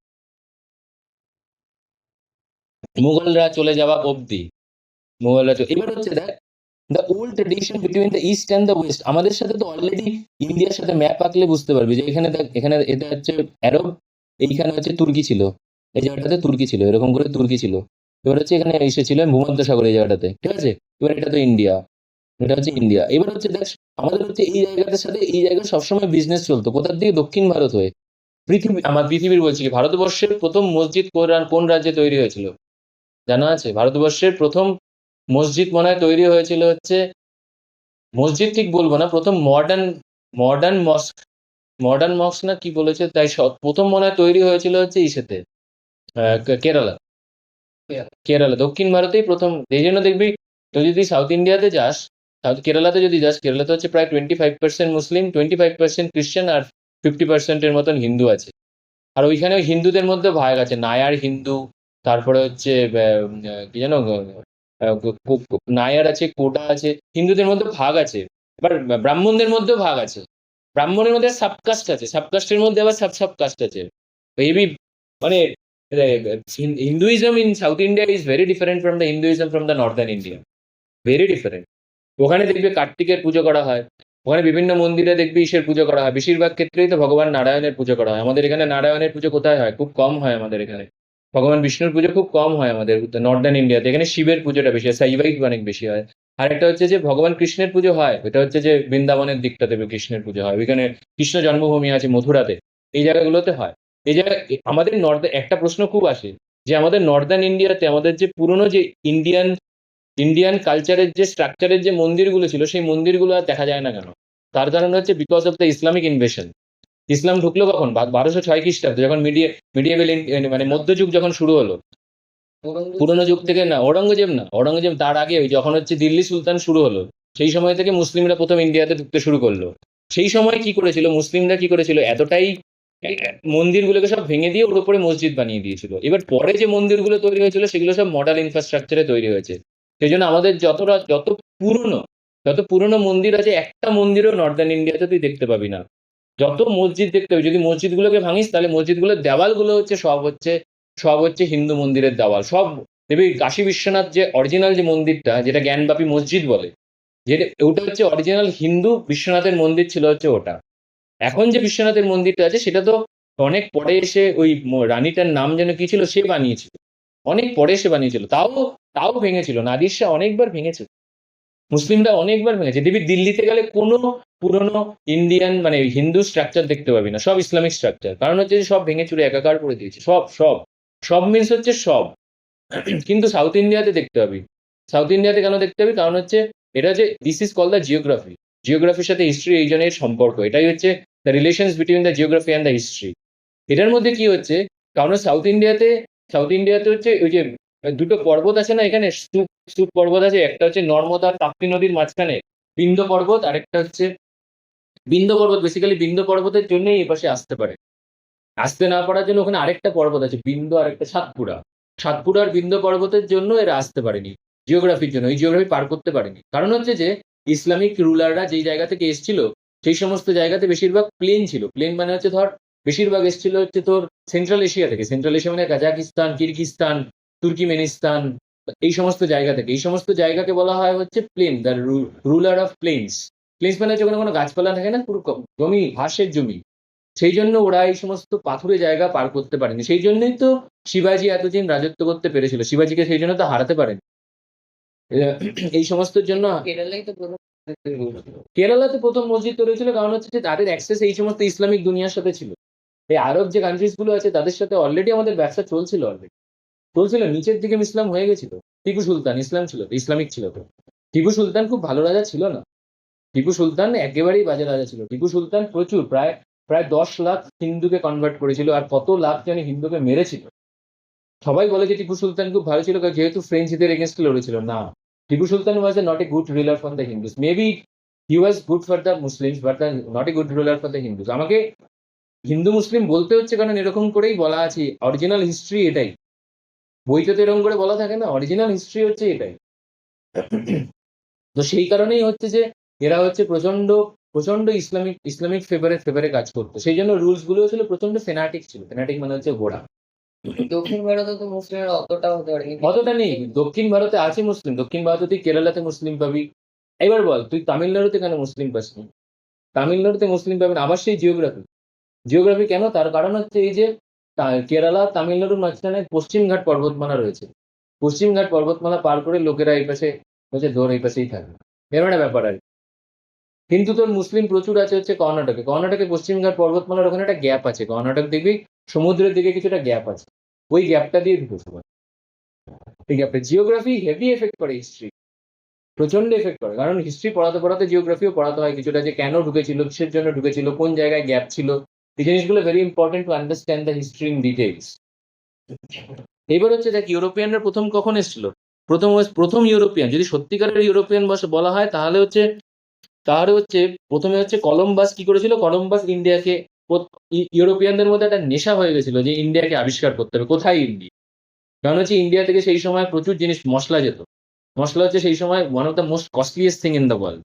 মুঘলরা চলে যাওয়া অব্দি। এবার হচ্ছে দেখ, the old tradition between the east and the West. আমাদের সাথে তো অলরেডি ইন্ডিয়ার সাথে ম্যাপ আঁকলে বুঝতে পারবি যে এখানে দেখ, এখানে এটা হচ্ছে আরব, এইখানে হচ্ছে তুর্কি ছিল, এই জায়গাটাতে তুর্কি ছিল, এরকম করে তুর্কি ছিল। এবার হচ্ছে এখানে এসেছিল ভূমধ্যসাগর এই জায়গাটাতে, ঠিক আছে? এবার এটা তো ইন্ডিয়া, এটা হচ্ছে ইন্ডিয়া। এবার হচ্ছে দেখ, আমাদের হচ্ছে এই জায়গাটার সাথে এই জায়গায় সবসময় বিজনেস চলতো কোথার দিকে? দক্ষিণ ভারত হয়ে। পৃথিবীর বলছি কি, ভারতবর্ষের প্রথম মসজিদ কোন রাজ্যে তৈরি হয়েছিল জানা আছে? ভারতবর্ষের প্রথম মসজিদ মনে হয় তৈরি হয়েছিল হচ্ছে, মসজিদ ঠিক বলবো না, প্রথম মডার্ন মস্ক, না কি বলেছে তাই, প্রথম মনে হয় তৈরি হয়েছিল হচ্ছে ইসেতে, কেরালা। কেরালা দক্ষিণ ভারতেই প্রথম। এই জন্য দেখবি, তুই যদি সাউথ ইন্ডিয়াতে যাস, কেরালাতে যদি যাস, কেরালাতে হচ্ছে প্রায় 25% মুসলিম, 25% খ্রিস্টান, আর 50%-এর মতন হিন্দু আছে। আর ওইখানে ওই হিন্দুদের মধ্যে ভাগ আছে, নায়ার হিন্দু, তারপরে হচ্ছে কি যেন নায়ার আছে, কোটা আছে, হিন্দুদের মধ্যে ভাগ আছে। এবার ব্রাহ্মণদের মধ্যেও ভাগ আছে, ব্রাহ্মণের মধ্যে সাবকাস্ট আছে, সাবকাস্টের মধ্যে আবার সাবকাস্ট আছে। হেভি মানে Hinduism in south India is very different from the Hinduism from the Northern India, very different. ওখানে দেখবি কার্তিকের পুজো করা হয়, ওখানে বিভিন্ন মন্দিরে দেখবি ঈশ্বর পুজো করা হয়, বেশিরভাগ ক্ষেত্রেই তো ভগবান নারায়ণের পুজো করা হয়। আমাদের এখানে নারায়ণের পুজো কোথায় হয়? খুব কম হয় আমাদের এখানে। ভগবান বিষ্ণুর পুজো খুব কম হয় আমাদের নর্দার্ন ইন্ডিয়াতে। এখানে শিবের পুজোটা বেশি হয়, সাইবাইট অনেক বেশি হয়। আর একটা হচ্ছে যে ভগবান কৃষ্ণের পুজো হয়, এটা হচ্ছে যে বৃন্দাবনের দিকটাতে কৃষ্ণের পুজো হয়, ওইখানে কৃষ্ণ জন্মভূমি আছে মথুরাতে, এই জায়গাগুলোতে হয়। এই জায়গায় আমাদের একটা প্রশ্ন খুব আসে, যে আমাদের নর্দার্ন ইন্ডিয়াতে আমাদের যে পুরনো যে ইন্ডিয়ান ইন্ডিয়ান কালচারের যে স্ট্রাকচারের যে মন্দিরগুলো ছিল, সেই মন্দিরগুলো আর দেখা যায় না কেন? তার কারণ হচ্ছে because of the Islamic invasion. ইসলাম ঢুকলো কখন? 1206 খ্রিস্টাব্দে, যখন মিডিয়েভেল মানে মধ্যযুগ যখন শুরু হলো। পুরোনো যুগ থেকে না, ঔরঙ্গজেব তার আগে, ওই যখন হচ্ছে দিল্লি সুলতান শুরু হলো, সেই সময় থেকে মুসলিমরা প্রথম ইন্ডিয়াতে ঢুকতে শুরু করলো। সেই সময় কি করেছিল মুসলিমরা, কি করেছিল, এতটাই মন্দিরগুলোকে সব ভেঙে দিয়ে ওর উপরে মসজিদ বানিয়ে দিয়েছিল। এবার পরে যে মন্দিরগুলো তৈরি হয়েছিল, সেগুলো সব মডার্ন ইনফ্রাস্ট্রাকচারে তৈরি হয়েছে। সেই জন্য আমাদের যত পুরনো মন্দির আছে, একটা মন্দিরও নর্দার্ন ইন্ডিয়াতে তুই দেখতে পাবি না। যত মসজিদ দেখতে হবে, যদি মসজিদগুলোকে ভাঙিস, তাহলে মসজিদগুলোর দেওয়ালগুলো সব হচ্ছে হিন্দু মন্দিরের দেওয়াল সব। দেখবি কাশী বিশ্বনাথ যে অরিজিনাল যে মন্দিরটা, যেটা জ্ঞানবাপী মসজিদ বলে, যেটা ওটা হচ্ছে অরিজিনাল হিন্দু বিশ্বনাথের মন্দির ছিল হচ্ছে ওটা। এখন যে বিশ্বনাথের মন্দিরটা আছে, সেটা তো অনেক পরে এসে ওই রানীটার নাম যেন কি ছিল, সে বানিয়েছিল, অনেক পরে এসে বানিয়েছিল। তাও ভেঙেছিল, নাদির শাহ অনেকবার ভেঙেছিল। মুসলিমরা অনেকবার ভেঙেছে। দেখবি দিল্লিতে গেলে কোনো পুরনো ইন্ডিয়ান মানে হিন্দু স্ট্রাকচার দেখতে পাবি না, সব ইসলামিক স্ট্রাকচার। কারণ হচ্ছে যে সব ভেঙে চুরে একাকার করে দিয়েছে, সব সব সব মিনস হচ্ছে সব। কিন্তু সাউথ ইন্ডিয়াতে দেখতে পাবি, সাউথ ইন্ডিয়াতে কেন দেখতে পাবি, কারণ হচ্ছে এটা যে this is call the geography, জিওগ্রাফির সাথে হিস্ট্রি এই জনের সম্পর্ক, এটাই হচ্ছে the relations between the geography and the history. এটার মধ্যে কি হচ্ছে, কারণ সাউথ ইন্ডিয়াতে হচ্ছে ওই যে দুটো পর্বত আছে না এখানে, স্তূপ স্তূপ পর্বত আছে, একটা হচ্ছে নর্মদা তাপ্তি নদীর মাঝখানে বিন্ধ্য পর্বত, আরেকটা হচ্ছে বিন্ধ্য পর্বত। বেসিক্যালি বিন্ধ্য পর্বতের জন্যই এই পাশে আসতে পারে, আসতে না পারার জন্য ওখানে আরেকটা পর্বত আছে বিন্ধ্য, আর একটা সাতপুরা। সাতপুরা আর বিন্ধ্য পর্বতের জন্য এরা আসতে পারেনি, জিওগ্রাফির জন্য, এই জিওগ্রাফি পার করতে পারেনি। কারণ হচ্ছে যে ইসলামিক রুলাররা যেই জায়গা থেকে এসেছিল সেই সমস্ত জায়গাতে বেশিরভাগ প্লেন ছিল। প্লেন মানে হচ্ছে ধর বেশিরভাগ এসেছিল হচ্ছে তোর সেন্ট্রাল এশিয়া থেকে, সেন্ট্রাল এশিয়া মানে কাজাকিস্তান, কিরগিস্তান, তুর্কিমেনিস্তান, এই সমস্ত জায়গা থেকে। এই সমস্ত জায়গাকে বলা হয় হচ্ছে plain, the ruler of plains. Plains মানে হচ্ছে কোনো গাছপালা থাকে না, পুরো জমি, ঘাসের জমি। সেই জন্য ওরা এই সমস্ত পাথুরে জায়গা পার করতে পারেনি, সেই জন্যই তো শিবাজি এতদিন রাজত্ব করতে পেরেছিল, শিবাজিকে সেই জন্য তো হারাতে পারেনি। এই সমস্ত জন্য কেরালাই তো প্রথম কেরালাতে প্রথম মসজিদ তৈরি হয়েছিল, কারণ হচ্ছে যে তাদের অ্যাক্সেস এই সমস্ত ইসলামিক দুনিয়ার সাথে ছিল। এই আরব যে কান্ট্রিজ গুলো আছে তাদের সাথে অলরেডি আমাদের ব্যবসা চলছিল, চলছিল, নিচের দিকে ইসলাম হয়ে গেছিল। টিপু সুলতান ইসলাম ছিল তো, ইসলামিক ছিল তো। টিপু সুলতান খুব ভালো রাজা ছিল না, টিপু সুলতান একেবারেই বাজে রাজা ছিল। টিপু সুলতান প্রচুর, প্রায় প্রায় 10 লাখ হিন্দুকে কনভার্ট করেছিল, আর কত লাখ জানি হিন্দুকে মেরেছিল। সবাই বলে যে টিপু সুলতান খুব ভালো ছিল যেহেতু ফ্রেঞ্চদের এগেনস্টে লড়েছিল, না, Tipu Sultan was not a good ruler for the Hindus. Maybe he was good for the Muslims but not a good ruler for the Hindus. আমাকে হিন্দু মুসলিম বলতে হচ্ছে কারণ এরকম করেই বলা আছে, অরিজিনাল হিস্ট্রি এটাই। বইতে তো এরকম করে বলা থাকে না, অরিজিনাল হিস্ট্রি হচ্ছে এটাই। তো সেই কারণেই হচ্ছে যে এরা হচ্ছে প্রচন্ড প্রচন্ড ইসলামিক ফেভারে কাজ করতো, সেই জন্য রুলস গুলো ছিল প্রচন্ড ফেনাটিক ছিল। ফেনাটিক মানে হচ্ছে ঘোড়া। দক্ষিণ ভারতে তো মুসলিমরা অতটা হতে পারে অতটা নেই, দক্ষিণ ভারতে আছে মুসলিম, দক্ষিণ ভারতে তুই কেরালাতে মুসলিম পাবি। এবার বল তুই তামিলনাড়ুতে কেন মুসলিম পাস না? তামিলনাড়ুতে মুসলিম পাবি না, আবার সেই জিওগ্রাফি। জিওগ্রাফি কেন, তার কারণ হচ্ছে এই যে কেরালা তামিলনাড়ুর মাঝখানে পশ্চিমঘাট পর্বতমালা রয়েছে। পশ্চিমঘাট পর্বতমালা পার করে লোকেরা এই পাশে হচ্ছে ধর এই পাশেই থাকে, এরকম একটা ব্যাপার আর কি। কিন্তু তোর মুসলিম প্রচুর আছে হচ্ছে কর্ণাটকে। কর্ণাটকে পশ্চিমঘাট পর্বতমালার ওখানে একটা গ্যাপ আছে, কর্ণাটক দেখবি সমুদ্রের দিকে কিছুটা গ্যাপ আছে, ওই গ্যাপটা দিয়ে ঢুকে সবাই। এই গ্যাপটা জিওগ্রাফি হেভি এফেক্ট করে হিস্ট্রি, প্রচন্ড এফেক্ট করে। কারণ হিস্ট্রি পড়াতে পড়াতে জিওগ্রাফিও পড়াতে হয় কিছুটা, যে কেন ঢুকেছিল, কিসের জন্য ঢুকেছিল, কোন জায়গায় গ্যাপ ছিল। এই জিনিসগুলো very important to understand the history in details. এবার হচ্ছে দেখ ইউরোপিয়ানরা প্রথম কখন এসেছিল। প্রথম ইউরোপিয়ান যদি সত্যিকারের ইউরোপিয়ান বলা হয় তাহলে হচ্ছে প্রথমে হচ্ছে কলম্বাস কি করেছিল, কলম্বাস ইন্ডিয়াকে ইউরোপিয়ানদের মধ্যে একটা নেশা হয়ে গেছিল যে ইন্ডিয়াকে আবিষ্কার করতে হবে। কোথায় ইন্ডিয়া, কারণ হচ্ছে ইন্ডিয়া থেকে সেই সময় প্রচুর জিনিস মশলা যেত। মশলা হচ্ছে সেই সময় one of the most costliest thing in the world.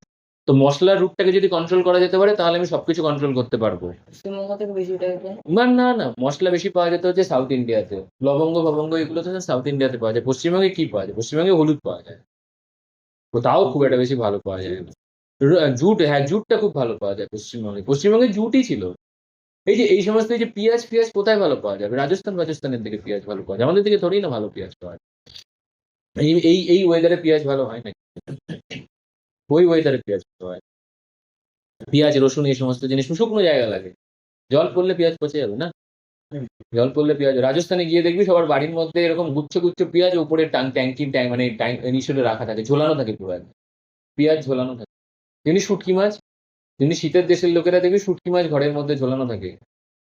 তো মশলার রুটটাকে যদি কন্ট্রোল করা যেতে পারে তাহলে আমি সবকিছু কন্ট্রোল করতে পারবো। পশ্চিমবঙ্গ থেকে বেশি ওটা হতো। না না, মশলা বেশি পাওয়া যেত হচ্ছে সাউথ ইন্ডিয়াতে, লবঙ্গ ফবঙ্গ এগুলো তো সাউথ ইন্ডিয়াতে পাওয়া যায়। পশ্চিমবঙ্গে কি পাওয়া যায়, পশ্চিমবঙ্গে হলুদ পাওয়া যায়, তাও খুব একটা বেশি ভালো পাওয়া যায় না। জুট, হ্যাঁ জুটটা খুব ভালো পাওয়া যায় পশ্চিমবঙ্গে, পশ্চিমবঙ্গে জুটই ছিল। এই যে এই সমস্ত এই যে পেঁয়াজ ফিয়াজ কোথায় ভালো পাওয়া যাবে, রাজস্থানের দিকে পেঁয়াজ ভালো পাওয়া যায়, আমাদের দিকে থোড়ি না ভালো পেঁয়াজ পাওয়া যায়। এই এই এই ওয়েদারে পেঁয়াজ ভালো হয় না, ওই ওয়েদারে পেঁয়াজ ভালো হয়। পেঁয়াজ রসুন এই সমস্ত জিনিস শুকনো জায়গা লাগে, জল পড়লে পেঁয়াজ পচে যাবে না, জল পড়লে পেঁয়াজ। রাজস্থানে গিয়ে দেখবি সবার বাড়ির মধ্যে এরকম গুচ্ছ গুচ্ছ পেঁয়াজ উপরে ট্যাঙ্কি মানে নিচে রাখা থাকে, ঝোলানো থাকে পুরো একদম। পেঁয়াজ ঝোলানো থাকে। তেমনি শুটকি মাছ, তেমনি শীতের দেশের লোকেরা দেখবি শুটকি মাছ ঘরের মধ্যে ঝোলানো থাকে,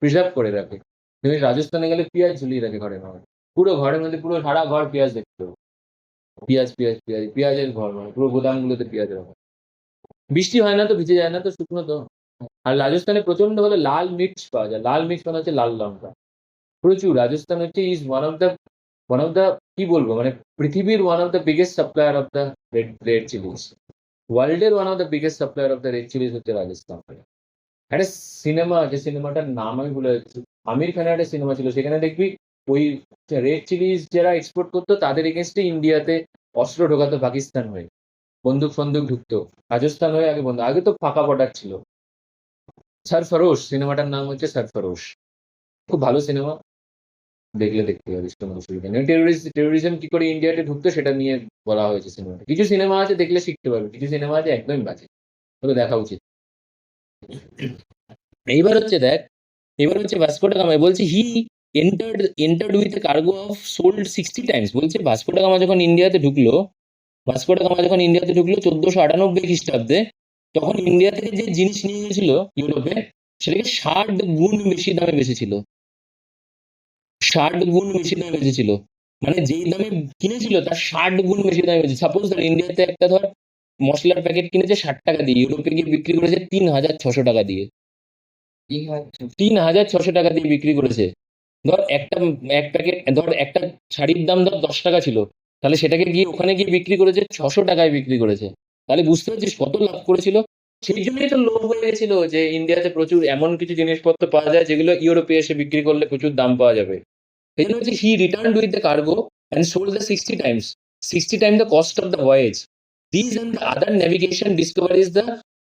প্রিজার্ভ করে রাখে। তুমি রাজস্থানে গেলে পেঁয়াজ ঝুলিয়ে রাখে ঘরের মধ্যে, পুরো ঘরের মধ্যে পুরো সারা ঘর পেঁয়াজ দেখতে হবে। পেঁয়াজ পেঁয়াজ পেঁয়াজ পেঁয়াজের ঘর, মানে পুরো গোদামগুলোতে পেঁয়াজ রাখা। বৃষ্টি হয় না তো, ভিজে যায় না তো, শুকনো তো। আর রাজস্থানে প্রচন্ড ভালো লাল মির্চ পাওয়া যায়, লাল মির্চ মানে হচ্ছে লাল লঙ্কা প্রচুর। রাজস্থান হচ্ছে ইজ ওয়ান অফ দ্য কি বলবো মানে পৃথিবীর one of the biggest supplier of the red chillies. ওয়ার্ল্ডের one of the biggest supplier of the red chillies হচ্ছে রাজস্থান। একটা সিনেমা আছে, সিনেমাটার নাম আমি ভুলে যাচ্ছি, আমির খানের একটা সিনেমা ছিল, সেখানে দেখবি ওই রেড চিলিজ যারা এক্সপোর্ট করতো তাদের এগেনস্টে ইন্ডিয়াতে অস্ত্র ঢোকাতো পাকিস্তান হয়ে, বন্দুক ফন্দুক ঢুকতো রাজস্থান হয়ে। আগে তো ফাঁকা বর্ডার ছিল। সরফরোশ সিনেমাটার নাম হচ্ছে সরফরোশ, খুব ভালো সিনেমা। দেখলে দেখতে পারিস, কোনো অসুবিধা নেই। টেরোরিজম কি করে ইন্ডিয়াতে ঢুকতো সেটা নিয়ে বলা হয়েছে সিনেমাটা। কিছু সিনেমা আছে দেখলে শিখতে পারবে, কিছু সিনেমা আছে একদমই বাজে, তোকে দেখা উচিত। এইবার হচ্ছে দেখ, এবার হচ্ছে ভাস্কো ডা গামা বলছে he entered with cargo of sold 60 Times. বলছে ভাস্কো ডা গামা যখন ইন্ডিয়াতে ঢুকলো, ভাস্কো ডা গামা যখন ইন্ডিয়াতে ঢুকলো 1498 খ্রিস্টাব্দে, তখন ইন্ডিয়া থেকে যে জিনিস নিয়ে গেছিল ইউরোপে, সেটাকে 60 গুণ বেশি দামে বেচেছিল। 60 গুণ বেশি দামে বেচেছিল, মানে যেই দামে কিনেছিল তার 60 গুণ বেশি দামে বেচেছে। সাপোজ ধর ইন্ডিয়াতে একটা ধর মশলার প্যাকেট কিনেছে 60 টাকা দিয়ে, ইউরোপে গিয়ে বিক্রি করেছে 3600 টাকা দিয়ে। কি হয়? 3600 টাকা দিয়ে বিক্রি করেছে। ধর এক প্যাকেট, ধর একটা শাড়ির দাম ধর 10 টাকা ছিল, তাহলে সেটাকে গিয়ে ওখানে গিয়ে বিক্রি করেছে 600 টাকায় বিক্রি করেছে। তাহলে বুঝতে পারছিস কত লাভ করেছিল। সেই জন্যই তো লোভ হয়ে গেছিল যে ইন্ডিয়াতে প্রচুর এমন কিছু জিনিসপত্র পাওয়া যায় যেগুলো ইউরোপে এসে বিক্রি করলে প্রচুর দাম পাওয়া যাবে। সেই জন্য হচ্ছে he returned with the cargo and sold the 60 times, 60 time the cost of the voyage. This and the other navigation discoveries the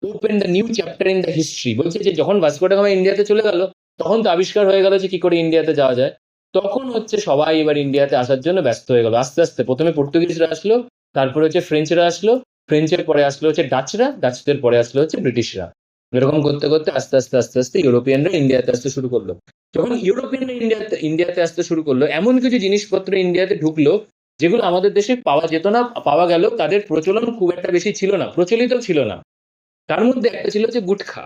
open the new chapter in the history. বলছে যে যখন ভাস্কো ডা গামা ইন্ডিয়াতে চলে গেল, তখন তো আবিষ্কার হয়ে গেল যে কি করে ইন্ডিয়াতে যাওয়া যায়। তখন হচ্ছে সবাই এবার ইন্ডিয়াতে আসার জন্য ব্যস্ত হয়ে গেল আস্তে আস্তে। প্রথমে পর্তুগিজরা আসলো, তারপরে হচ্ছে ফ্রেঞ্চরা আসলো, ফ্রেঞ্চের পরে আসলো হচ্ছে ডাচরা, ডাচদের পরে আসলো হচ্ছে ব্রিটিশরা। এরকম করতে করতে আস্তে আস্তে আস্তে আস্তে ইউরোপিয়ানরা ইন্ডিয়াতে আসতে শুরু করলো। যখন ইউরোপিয়ানরা ইন্ডিয়াতে আসতে শুরু করলো, এমন কিছু জিনিসপত্র ইন্ডিয়াতে ঢুকলো যেগুলো আমাদের দেশে পাওয়া যেত না, পাওয়া গেল তাদের প্রচলন খুব একটা বেশি ছিল না, প্রচলিত ছিল না। তার মধ্যে একটা ছিল হচ্ছে গুটখা।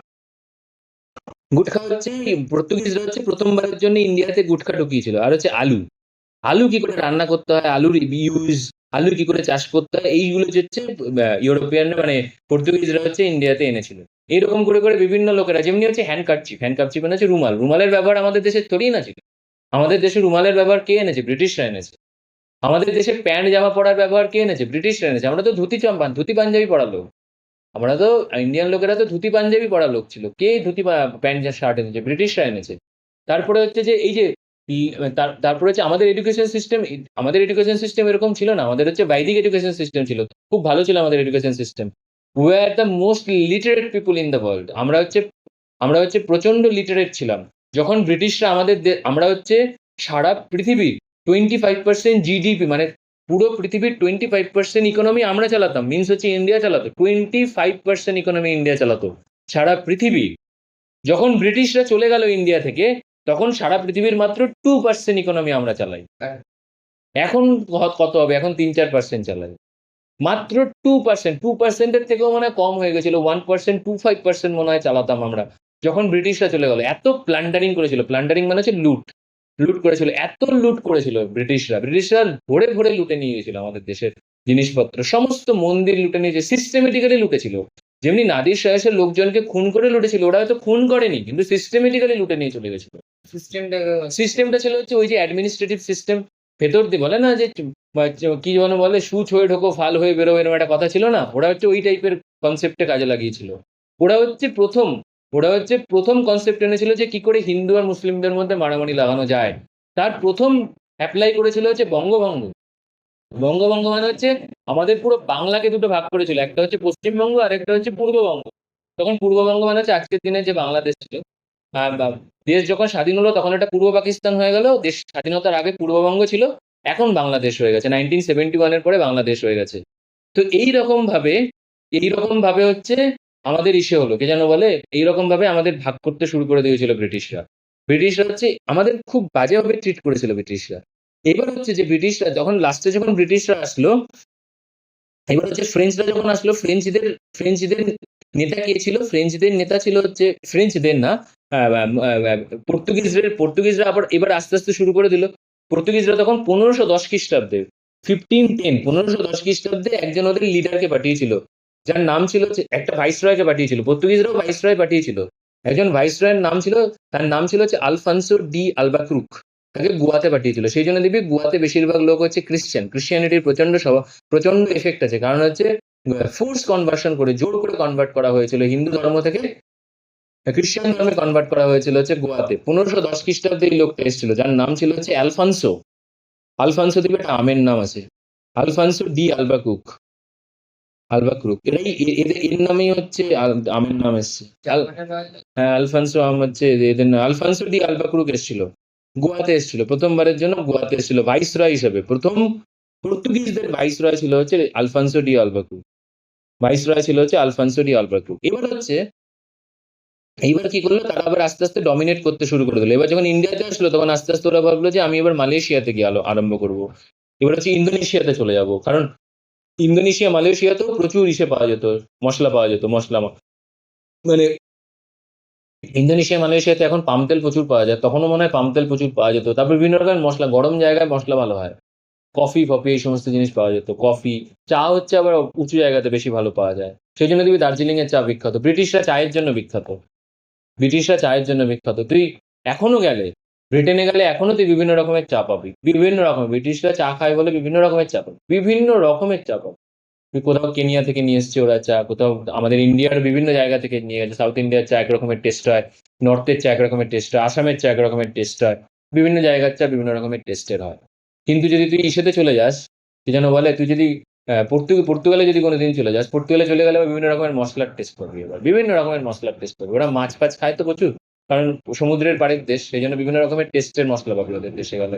গুটখা হচ্ছে পর্তুগিজরা হচ্ছে প্রথমবারের জন্য ইন্ডিয়াতে গুটখা ঢুকিয়েছিল। আর হচ্ছে আলু, আলু কি করে রান্না করতে হয়, আলুর ইউজ, আলু কি করে চাষ করতে হয়, এইগুলো হচ্ছে ইউরোপিয়ানরা মানে পর্তুগিজরা হচ্ছে ইন্ডিয়াতে এনেছিল। এইরকম করে করে বিভিন্ন লোকেরা, যেমনি হচ্ছে হ্যান্ডকারচিফ, হ্যান্ডকারচিফ মানে হচ্ছে রুমাল, রুমালের ব্যবহার আমাদের দেশে থোড়ি না ছিল। আমাদের দেশে রুমালের ব্যবহার কে এনেছে? ব্রিটিশরা এনেছে। আমাদের দেশে প্যান্ট জামা পরার ব্যবহার কে এনেছে? ব্রিটিশরা এনেছে। আমরা তো ধুতি পাঞ্জাবি পরা লোক। আমরা তো ইন্ডিয়ান লোকেরা তো ধুতি পাঞ্জাবি পরা লোক ছিল। কে ধুতি প্যান্ট শার্ট এনেছে? ব্রিটিশরা এনেছে। তারপরে হচ্ছে যে এই যে তারপরে হচ্ছে আমাদের এডুকেশন সিস্টেম এরকম ছিল না। আমাদের হচ্ছে বৈদিক এডুকেশন সিস্টেম ছিল, খুব ভালো ছিল আমাদের education system. We are the most literate people in the world. আমরা হচ্ছে প্রচন্ড লিটারেট ছিলাম। যখন ব্রিটিশরা আমরা হচ্ছে সারা পৃথিবীর 25% জিডিপি, মানে পুরো পৃথিবীর 25% ইকোনমি আমরা চালাতাম। মিন্স হচ্ছে ইন্ডিয়া চালাতো 25% ইকোনমি, ইন্ডিয়া চালাতো সারা পৃথিবী। যখন ব্রিটিশরা চলে গেল ইন্ডিয়া থেকে, তখন সারা পৃথিবীর মাত্র 2% ইকোনমি আমরা চালাই। এখন কত হবে? এখন 3-4% চালাই, মাত্র 2%-2%-এর থেকেও মানে কম হয়ে গেছিল। 1%, 25% মনে হয় চালাতাম আমরা যখন ব্রিটিশরা চলে গেল। এত প্ল্যান্ডারিং করেছিল, প্ল্যান্ডারিং মানে হচ্ছে লুট করেছিল, এত লুট করেছিল ব্রিটিশরা ভরে ভরে লুটে নিয়ে গেছিল আমাদের দেশের জিনিসপত্র, সমস্ত মন্দির লুটে নিয়েছে, সিস্টেমেটিক্যালি লুটেছিল। যেমনি নাদির শাহের লোকজনকে খুন করে লুটেছিল, ওরা হয়তো খুন করেনি, কিন্তু সিস্টেমেটিক্যালি লুটে নিয়ে চলে গেছিল। সিস্টেমটা ছিল হচ্ছে ওই যে অ্যাডমিনিস্ট্রেটিভ সিস্টেম, ভেতর দিয়ে বলে না যে কি যেন বলে, সুচ হয়ে ঢোকো ফাল হয়ে বেরো, এরকম একটা কথা ছিল না? ওরা হচ্ছে ওই টাইপের কনসেপ্টে কাজে লাগিয়েছিল। ওরা হচ্ছে প্রথম কনসেপ্ট এনেছিল যে কি করে হিন্দু আর মুসলিমদের মধ্যে মারামারি লাগানো যায়। তার প্রথম অ্যাপ্লাই করেছিল হচ্ছে বঙ্গভঙ্গ। বঙ্গভঙ্গ মানে হচ্ছে আমাদের পুরো বাংলাকে দুটো ভাগ করেছিল, একটা হচ্ছে পশ্চিমবঙ্গ আর একটা হচ্ছে পূর্ববঙ্গ। তখন পূর্ববঙ্গ মানে হচ্ছে আজকের দিনে যে বাংলাদেশ ছিল। দেশ যখন স্বাধীন হলো তখন এটা পূর্ব পাকিস্তান হয়ে গেল। দেশ স্বাধীনতার আগে পূর্ববঙ্গ ছিল, এখন বাংলাদেশ হয়ে গেছে। 1971-এর পরে বাংলাদেশ হয়ে গেছে। তো এইরকম ভাবে হচ্ছে আমাদের ইসে হলো, কে যেন বলে, এইরকম ভাবে আমাদের ভাগ করতে শুরু করে দিয়েছিল ব্রিটিশরা। ব্রিটিশরা হচ্ছে আমাদের খুব বাজেভাবে ট্রিট করেছিল ব্রিটিশরা। এবার হচ্ছে যে ব্রিটিশরা যখন লাস্টে যখন ব্রিটিশরা আসলো, এবার হচ্ছে ফ্রেঞ্চরা যখন আসলো, ফ্রেঞ্চদের নেতা কে ছিল? ফ্রেঞ্চদের নেতা ছিল হচ্ছে, ফ্রেঞ্চদের না, পর্তুগিজরা আবার এবার আস্তে আস্তে শুরু করে দিল। পর্তুগিজরা তখন 1510 খ্রিস্টাব্দে 1510 খ্রিস্টাব্দে একজন ওদের লিডারকে পাঠিয়েছিল, যার নাম ছিল একটা ভাইসরয়কে পাঠিয়েছিল। পর্তুগিজরাও ভাইসরয় পাঠিয়েছিল, একজন ভাইসরয়ের নাম ছিল, তার নাম ছিল হচ্ছে আলফানসো ডি আলবাক্রুক। তাকে গোয়াতে পাঠিয়েছিল। সেই জন্য দেখবি গোয়াতে বেশিরভাগ লোক হচ্ছে ক্রিশ্চিয়ানিটির প্রচন্ড এফেক্ট আছে। কারণ হচ্ছে ফোর্স কনভার্সন করে, জোর করে কনভার্ট করা হয়েছিল হিন্দু ধর্ম থেকে খ্রিস্টান ধর্মে, কনভার্ট করা হয়েছিল হচ্ছে গোয়াতে। 1510 খ্রিস্টাব্দে এই লোকটা এসেছিল, যার নাম ছিল হচ্ছে আলফানসো দিকে একটা আমের নাম আছে, আলফানসো ডি আলবাক্রুক। এর নামেই হচ্ছে আমের নাম এসছে। হ্যাঁ, আলফানসো আম হচ্ছে এদের নাম, আলফানসো ডি আলবাক্রুক এসেছিল। গোয়াতে এসেছিল, প্রথমবারের জন্য গোয়াতে এসেছিল ভাইসরয় হিসেবে। প্রথম পর্তুগিজদের ভাইসরয় ছিল হচ্ছে আলফান্সো ডি আলবাকু। ভাইসরয় ছিল হচ্ছে আলফান্সো ডি আলবাকু। এইবার কি করলো, তারা আবার আস্তে আস্তে ডমিনেট করতে শুরু করে দিল। এবার যখন ইন্ডিয়াতে আসলো তখন আস্তে আস্তে ওরা ভাবলো যে আমি এবার মালয়েশিয়াতে গিয়ে আরম্ভ করবো। এবার হচ্ছে ইন্দোনেশিয়াতে চলে যাব, কারণ ইন্দোনেশিয়া মালয়েশিয়াতেও প্রচুর পাওয়া যেত, মশলা পাওয়া যেত, মানে ইন্দোনেশিয়া মালয়েশিয়াতে এখন পাম তেল প্রচুর পাওয়া যায়, তখনও মনে হয় পাম তেল প্রচুর পাওয়া যেত। তারপর বিভিন্ন রকমের মশলা, গরম জায়গায় মশলা ভালো হয়, কফি ফফি এই সমস্ত জিনিস পাওয়া যেত। কফি, চা হচ্ছে আবার উঁচু জায়গাতে বেশি ভালো পাওয়া যায়, সেই জন্য তুমি দার্জিলিং এর চা বিখ্যাত। ব্রিটিশরা চায়ের জন্য বিখ্যাত, তুই এখনো গেলে, ব্রিটেনে গেলে এখনো তুই বিভিন্ন রকমের চা পাবি, বিভিন্ন রকমের। ব্রিটিশরা চা খায় বলে বিভিন্ন রকমের চা পাবি, বিভিন্ন রকমের চা পাবি। তুই কোথাও কেনিয়া থেকে নিয়ে এসছে ওরা চা, কোথাও আমাদের ইন্ডিয়ার বিভিন্ন জায়গা থেকে নিয়ে গেছে। সাউথ ইন্ডিয়ার চা এক রকমের টেস্ট হয়, নর্থের চা এক রকমের টেস্ট হয়, আসামের চা এক রকমের টেস্ট হয়, বিভিন্ন জায়গার চা বিভিন্ন রকমের টেস্টের হয়। কিন্তু যদি তুই ইসেতে চলে যাস, কি যেন বলে, তুই যদি পর্তুগালে যদি কোনোদিন চলে যাস, পর্তুগালে চলে গেলে বিভিন্ন রকমের মশলার টেস্ট পাবি। এবার বিভিন্ন রকমের মশলার টেস্ট পাবি, ওরা মাছ ফাছ খায় তো প্রচুর, কারণ সমুদ্রের পাড়ের দেশ, সেই জন্য বিভিন্ন রকমের টেস্টের মশলা পাবি ওদের দেশে গেলে।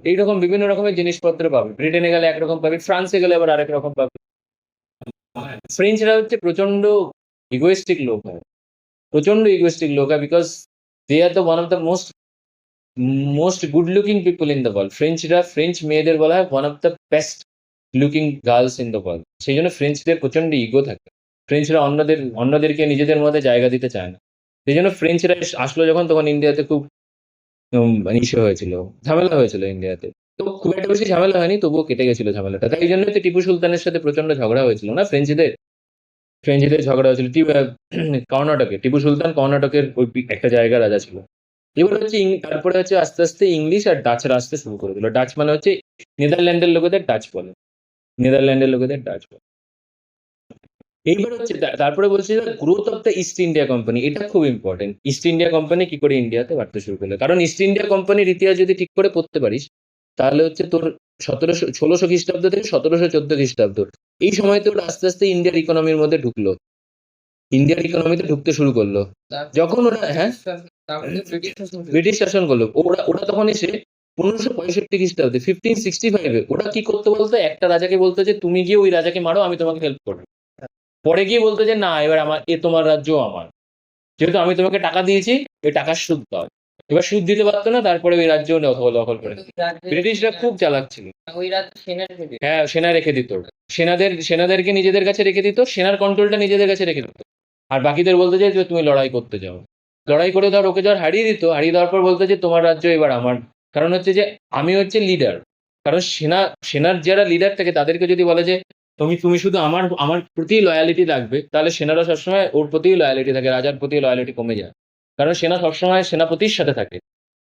এইরকম বিভিন্ন রকমের জিনিসপত্র পাবি। ব্রিটেনে গেলে একরকম পাবি, ফ্রান্সে গেলে আবার আরেক রকম পাবি। ফ্রেঞ্চরা হচ্ছে প্রচন্ড ইগোয়েস্টিক লোক হয়, because they are the one of the most good looking people in the world. French মেয়েদের বলা হয় one of the best looking girls in the world. সেই জন্য ফ্রেঞ্চদের প্রচন্ড ইগো থাকে। ফ্রেঞ্চরা অন্যদেরকে নিজেদের মধ্যে জায়গা দিতে চায় না। সেই জন্য ফ্রেঞ্চরা আসলো যখন, তখন ইন্ডিয়াতে খুব ইস্যু হয়েছিল, ঝামেলা হয়েছিল ইন্ডিয়াতে। তো খুব একটা বেশি ঝামেলা হয়নি, তবুও কেটে গেছিল ঝামেলাটা। তাই জন্যই তো টিপু সুলতানের সাথে প্রচন্ড ঝগড়া হয়েছিল না ফ্রেঞ্চদের ঝগড়া হয়েছিল কর্ণাটকে। টিপু সুলতান কর্ণাটকের ওই একটা জায়গার রাজা ছিল। এবার হচ্ছে তারপরে হচ্ছে আস্তে আস্তে ইংলিশ আর ডাচরা আসতে শুরু করে দিল। ডাচ মানে হচ্ছে নেদারল্যান্ডের লোকেদের ডাচ বলে, এইবার হচ্ছে তারপরে বলছি growth of the east India company. এটা খুব ইম্পর্টেন্ট। ইস্ট ইন্ডিয়া কোম্পানি কি করে ইন্ডিয়াতে বাড়তে শুরু করলো, কারণ ইস্ট ইন্ডিয়া কোম্পানির ইতিহাস যদি ঠিক করে পড়তে পারিস, তাহলে হচ্ছে তোর 1600 খ্রিস্টাব্দ থেকে 1714 খ্রিস্টাব্দ, এই সময়তে ওরা আস্তে আস্তে ইন্ডিয়ার ইকোনমির মধ্যে ঢুকলো, ইন্ডিয়ার ইকোনমিতে ঢুকতে শুরু করলো। যখন ওরা ব্রিটিশ শাসন করলো, ওরা তখন এসে 1565 খ্রিস্টাব্দে 1565 ওরা কি করতে বলতো, একটা রাজাকে বলতো যে তুমি গিয়ে ওই রাজাকে মারো, আমি তোমাকে হেল্প করবো। পরে গিয়ে বলতো যে না, এবার তোমার রাজ্য আমার, যেহেতু আমি তোমাকে টাকা দিয়েছি, এই টাকার সুদ দাও। এবার সুদ দিতে পারতো না, তারপরে ওই রাজ্য দখল করে। ব্রিটিশরা খুব চালাক ছিল। ওই রাত সেনা রেখে দিত। হ্যাঁ, সেনা রেখে দিত, সেনাদেরকে নিজেদের কাছে রেখে দিত, সেনার কন্ট্রোলটা নিজেদের কাছে রেখে দিত। আর বাকিদের বলতো যে তুমি লড়াই করতে যাও, লড়াই করে ধর ওকে ধর হারিয়ে দিত, হারিয়ে দেওয়ার পর বলতো যে তোমার রাজ্য এবার আমার। কারণ হচ্ছে যে আমি হচ্ছে লিডার। কারণ সেনার যারা লিডার থাকে তাদেরকে যদি বলে যে তুমি শুধু আমার প্রতি লয়ালিটি রাখবে, তাহলে সেনারা সবসময় ওর প্রতি লয়ালিটি থাকে, রাজার প্রতি লয়ালিটি কমে যায়। কারণ সেনা সবসময় সেনাপতির সাথে থাকে,